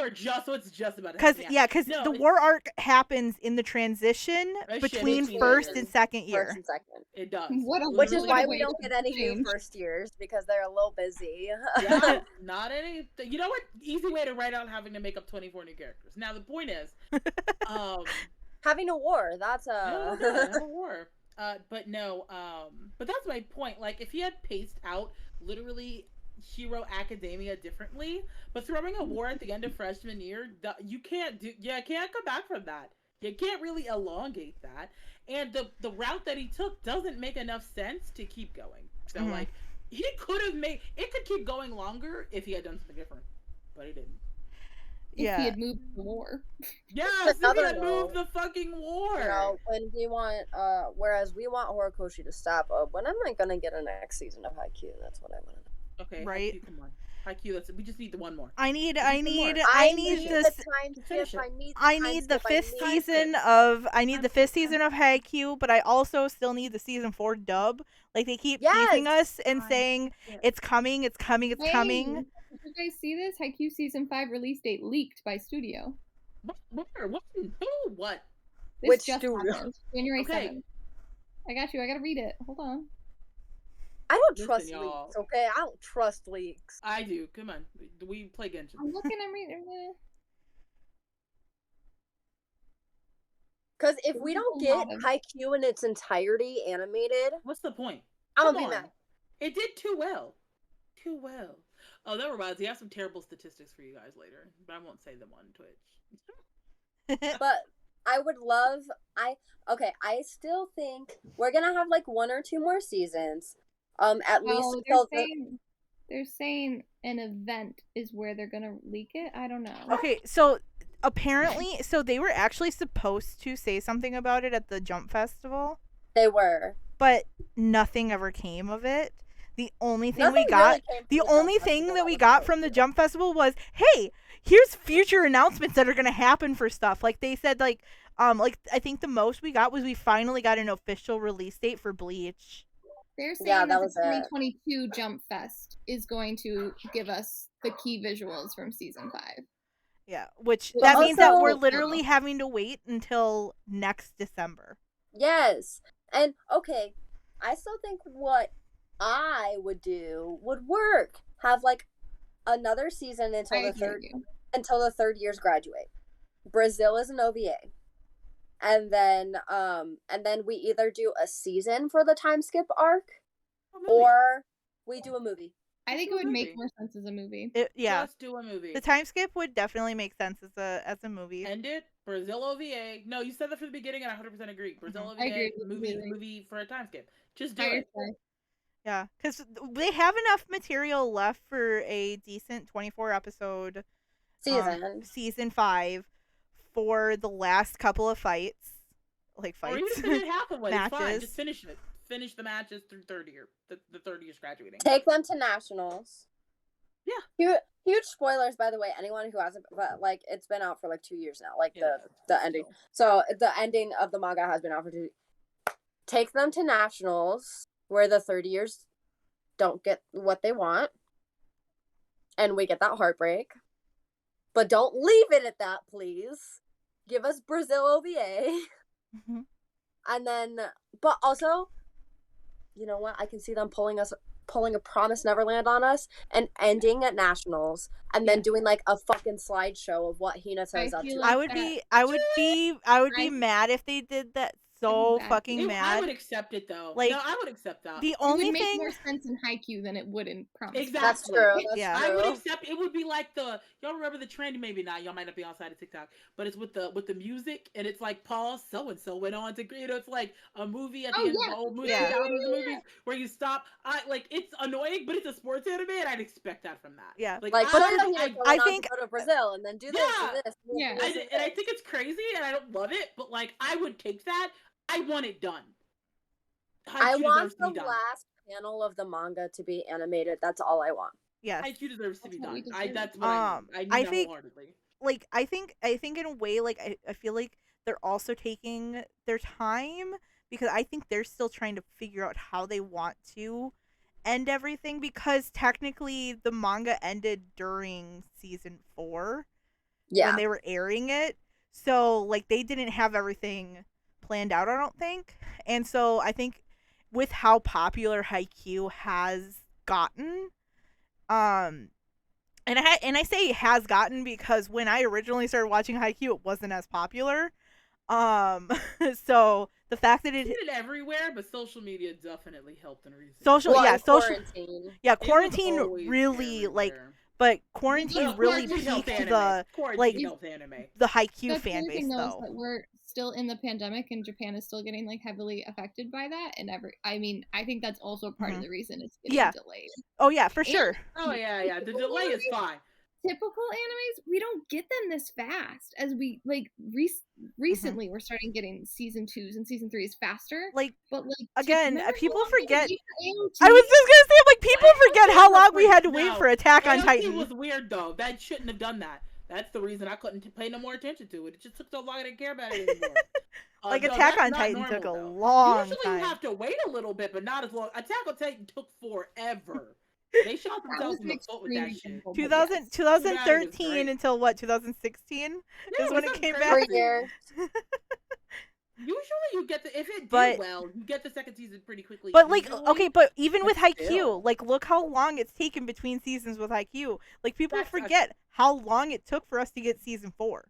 so it's just about
Because
yeah.
the
No,
war arc happens in the transition between
between
first
years.
and second year.
First and second.
It does.
What a
Which is
what
why
a
we
way
don't
to
get any new
change.
first years because they're a little busy.
Yeah, not any. You know what? Easy way to write out having to make up 24 new characters. Now the point is,
Having a war, that's a
have a war. But no, but that's my point. Like, if he had paced out literally Hero Academia differently, but throwing a war at the end of freshman year, you can't come back from that. You can't really elongate that. And the route that he took doesn't make enough sense to keep going. So like, he could have made it could keep going longer if he had done something different, but he didn't.
If he had moved the war.
Yes, if he had moved the fucking war.
You know, when we want, whereas we want Horikoshi to stop. When am I gonna get a next season of Haikyuu? That's what I want to know.
Okay,
right.
Haikyuu, come on, Haikyuu. We just need the one more.
I need
the
the fifth season of Haikyuu, but I also still need the season 4 dub. Like, they keep teasing us and saying it's coming.
Did you guys see this? Haikyuu season 5 release date leaked by studio.
Where? What? Who? What?
This
Which
just
studio?
happened. January
Okay.
7th. I got you. I gotta read it. Hold on.
I don't
Listen,
trust
y'all.
leaks, okay? I don't trust leaks.
I do. Come on, we play Genshin.
I'm looking. I'm reading.
Because if we
There's
don't
a
get
lot of-
Haikyuu in its entirety animated,
What's the point?
I'm
Come
gonna be
on.
mad.
It did too well. Too well. Oh, that reminds me. I have some terrible statistics for you guys later, but I won't say them on Twitch.
But I would love. I still think we're gonna have like 1 or 2 more seasons. At least
Oh,
till
they're saying an event is where they're gonna leak it. I don't know.
Okay, so apparently, they were actually supposed to say something about it at the Jump Festival,
they were.
but nothing ever came of it. The only thing
Nothing
we got,
really came from
the
Jump
only thing
Festival
that we
was
got
supposed
from the
to.
Jump Festival was, hey, here's future announcements that are gonna happen for stuff. Like, they said, like I think the most we got was we finally got an official release date for Bleach.
They're saying
Yeah,
that
that
the
was it.
2022 Jump Fest is going to give us the key visuals from season 5.
Yeah, which
Well,
that means that we're
also-
literally having to wait until next December.
Yes. And okay, I still think what I would do would work. Have like another season until
I
the
agree with you.
until the third years graduate. Brazil is an OVA. And then we either do a season for the time skip arc or we do a movie.
I think it would make more sense as a movie.
Yeah,
Just do a movie.
the time skip would definitely make sense as a movie.
End it. Brazil OVA. No, you said that from the beginning, and I 100% agree. Brazil OVA
I agree completely.
movie for a time skip. Just do
I
it.
agree.
Yeah, because they have enough material left for a decent 24 episode season 5 for the last couple of fights. Like,
Or even
fights.
finish it half of it. It's fine.
Matches.
Just finish it. Finish the matches through third year. The third year's graduating.
Take them to nationals. Huge spoilers, by the way. Anyone who hasn't, but like it's been out for like 2 years now. Like
Yeah,
the ending. So the ending of the manga has been out for 2. Take them to nationals where the 30 years don't get what they want, and we get that heartbreak. But don't leave it at that, please. Give us Brazil OVA.
Mhm.
And then, but also, you know what? I can see them pulling a Promise Neverland on us and ending at nationals, and then doing like a fucking slideshow of what Hinata is
I
up
feel
to.
like
I would be mad if they did that. So
bad.
fucking
I
mad.
would accept it though.
Like,
no, I would accept that.
The
It
only
would make
thing,
more sense in Haikyuu than it would in Promise.
Exactly.
That's true. That's
Yeah.
I would
true.
accept. It would be like y'all remember the trend? Maybe not. Y'all might not be outside of TikTok, but it's with the music, and it's like pause. So and so went on to it's like a movie at the end of the old movie,
Yeah.
2000s movies where you stop. It's annoying, but it's a sports anime, and I'd expect that from that.
Yeah.
Like,
but
I think to go to Brazil and then do this
Yeah.
and this. And
Yeah.
this and
and I
this.
think it's crazy, and I don't love it, but like I would take that. I want it done.
I
Haikyuu
want
deserves to
the
be done.
last panel of the manga to be animated. That's all I want.
yes.
Haikyuu deserves to be
That's what we
done.
deserve.
That's what I mean. I
I
need that
think-
wholeheartedly.
Like, I think in a way, like, I feel like they're also taking their time, because I think they're still trying to figure out how they want to end everything, because technically the manga ended during season 4
Yeah.
when they were airing it. So, like, they didn't have everything planned out, I don't think. And so I think with how popular Haikyuu has gotten, and I say has gotten because when I originally started watching Haikyuu, it wasn't as popular. So the fact that
It's everywhere, but social media definitely helped in recent.
Quarantine.
Quarantine
always
really
everywhere.
but quarantine really
Quarantine helped
peaked
anime. Quarantine
like
helped anime.
the Haikyuu
That's the
fan
other
base
thing, though, is
though.
that we're still in the pandemic, and Japan is still getting like heavily affected by that. And I think that's also part of the reason it's getting
Yeah.
delayed.
Oh yeah, for sure.
Oh yeah. The delay is fine.
Typical animes, we don't get them this fast as we like recently we're starting getting season 2s and season 3s faster.
Like,
but like
again,
remember
people
how long we had to
forget.
wait for AOT?
I was just gonna say, like, people forget how long we had to wait for Attack on
AOT
Titan.
was weird though. That shouldn't have done that. That's the reason I couldn't pay no more attention to it. It just took so long I didn't care about it anymore.
Like,
no,
Attack
that's
on
not
Titan
normal,
took a
though.
long
Usually
time.
you have to wait a little bit, but not as long. Attack on Titan took forever. They shot themselves in the foot with that shit.
2013 until what? 2016 is when it came back.
3 years.
Usually you get if it did
But-
well, you get the second season pretty quickly.
But like,
usually.
okay, but even with
But
Haikyuu,
still.
like, look how long it's taken between seasons with Haikyuu. Like, people
That's-
forget how long it took for us to get season 4.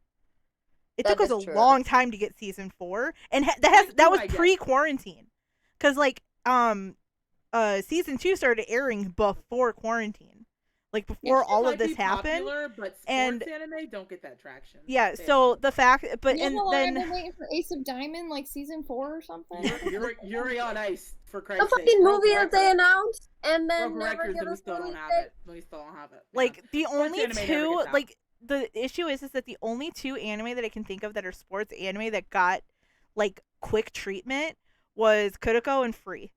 It
That
took us
is
a
true.
long time to get season 4, and that
Haikyuu,
was
I guess.
pre-quarantine, because like season 2 started airing before quarantine, like before
It
all
might
of this
be
happened.
popular, but sports
and-
anime don't get that traction.
Yeah,
They
so
don't.
the fact, but
You know
and
how long I've
then
been waiting for Ace of Diamond, like season 4 or something.
Yuri on Ice for
The
Christ's sake.
fucking
Broke
movie that they
records.
announced and then
Broke
never
records,
give
and we
us
still
the
don't
release
have
date.
it. We still don't have it.
like the
Sports
only
anime never
two,
gets out.
like, the issue is that the only 2 anime that I can think of that are sports anime that got like quick treatment was Kuroko and Free.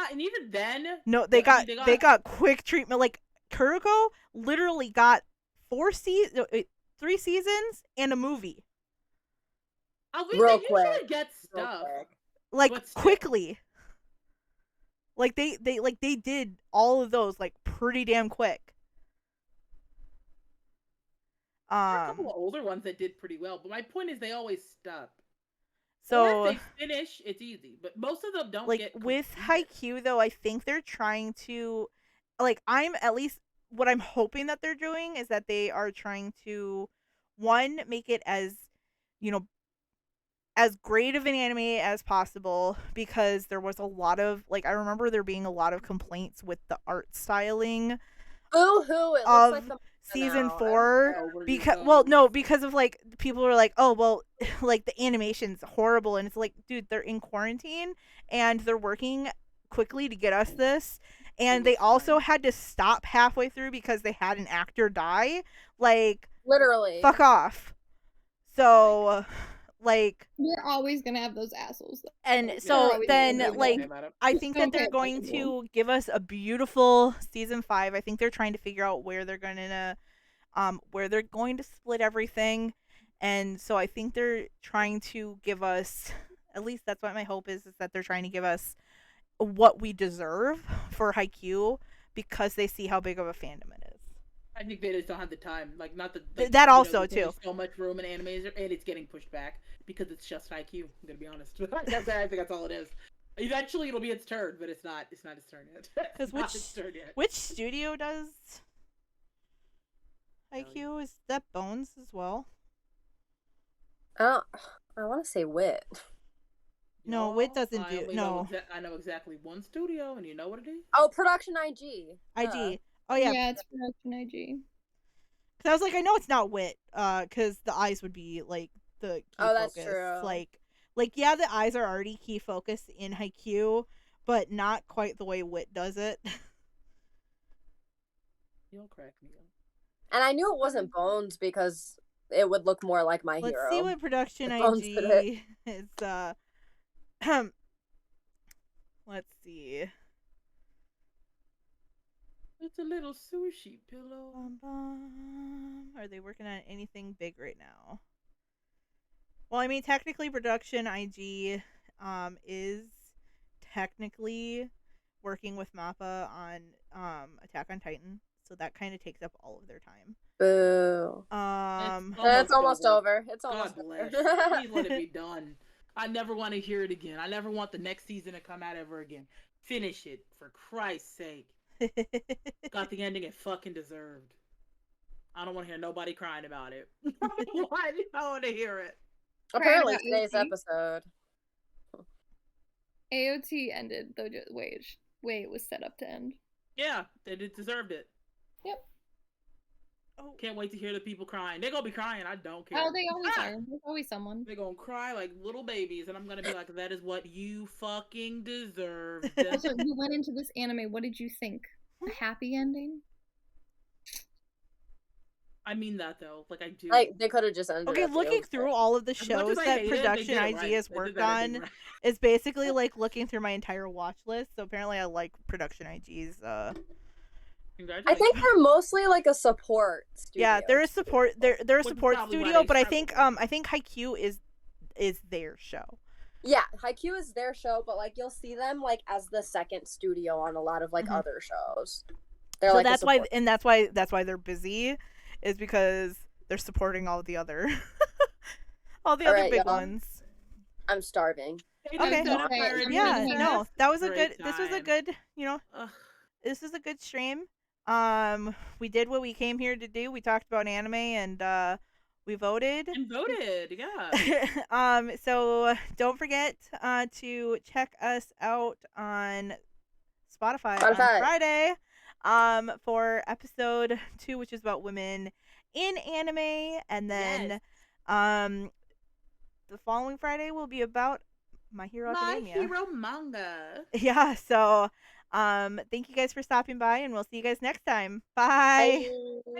And even then,
No, they
I mean,
got
they
they got quick treatment. Like, Kuroko literally got 3 seasons and a movie,
they
Real
usually
quick.
get
Real
stuff.
quick.
like,
But still.
quickly. Like, they did all of those like pretty damn quick.
There are a couple of older ones that did pretty well, but my point is they always stop.
So
or if they finish, it's easy. But most of them don't
like
get
with
completed.
Haikyuu though, I think they're trying to, like, I'm at least what I'm hoping that they're doing is that they are trying to, one, make it as, you know, as great of an anime as possible, because there was a lot of, like, I remember there being a lot of complaints with the art styling
Boo hoo! It looks
of
like the
season
now.
4.
Oh, where you
Because,
go.
well, no, because of, like, people were like, oh, well, like, the animation's horrible, and it's like, dude, they're in quarantine and they're working quickly to get us this, and they
was
also
fine.
had to stop halfway through because they had an actor die. Like,
Literally.
fuck off. So Like,
We're always gonna have those assholes.
and
They're
so
always
then,
gonna be
like,
there.
I
Just
think
don't
that
pay
they're going
attention to 'em.
to give us a beautiful season 5. I think they're trying to figure out where they're gonna where they're going to split everything. And so I think they're trying to give us, at least that's what my hope is that they're trying to give us what we deserve for Haikyuu, because they see how big of a fandom it is.
I think they just don't have the time. Like, not the like,
That also
there's only
too.
so much room in animes, and it's getting pushed back because it's just IQ. I'm gonna be honest. I think that's all it is. Eventually, it'll be its turn, but it's not. It's not its turn yet.
Because which studio does Haikyuu? Is that Bones as well?
I want to say Wit.
No, Wit doesn't do. No,
I know exactly one studio, and you know what it is?
Oh, Production IG.
IG. Oh yeah.
Yeah, it's Production IG.
Because I was like, I know it's not Wit. Because the eyes would be like the key focus.
That's true.
Like yeah, the eyes are already key focus in Haikyuu, but not quite the way Wit does it.
You'll crack me up.
And I knew it wasn't Bones because it would look more like My Hero.
Let's see what Production IG is. Let's see.
It's a little sushi pillow.
Are they working on anything big right now? Well, I mean, technically, Production IG is technically working with Mappa on Attack on Titan, so that kind of takes up all of their time.
Boo.
It's
almost over. It's almost
God
over.
bless. Please let it be done. I never want to hear it again. I never want the next season to come out ever again. Finish it, for Christ's sake. Got the ending it fucking deserved. I don't want to hear nobody crying about it. I want to hear it.
Apparently today's episode.
AOT ended the way it was set up to end.
Yeah, they deserved it.
Yep.
Oh, can't wait to hear the people crying. They're gonna be crying. I don't care.
Oh, they always are. There's always someone.
They're gonna cry like little babies, and I'm gonna be like, that is what you fucking deserved.
Also, you went into this anime. What did you think? A happy ending?
I mean that though. Like, I do.
Like, they could have just ended.
Okay, looking through all of the shows that Production IG has worked on is basically like looking through my entire watch list. So apparently I like Production IG's
I think they're mostly like a support studio.
Yeah, they're a support they're a support studio, but I think Haikyuu is their show.
Yeah, Haikyuu is their show, but like you'll see them like as the second studio on a lot of like other shows. They're
so
like
that's why they're busy, is because they're supporting all the other other big ones.
I'm starving.
Okay. Yeah, no, that was a good this was a good, this is a good stream. We did what we came here to do. We talked about anime and we voted.
Yeah.
So don't forget to check us out on Spotify on Friday for episode 2, which is about women in anime, and then the following Friday will be about My Hero Academia.
My Hero manga.
Yeah, so thank you guys for stopping by, and we'll see you guys next time. Bye.
Bye.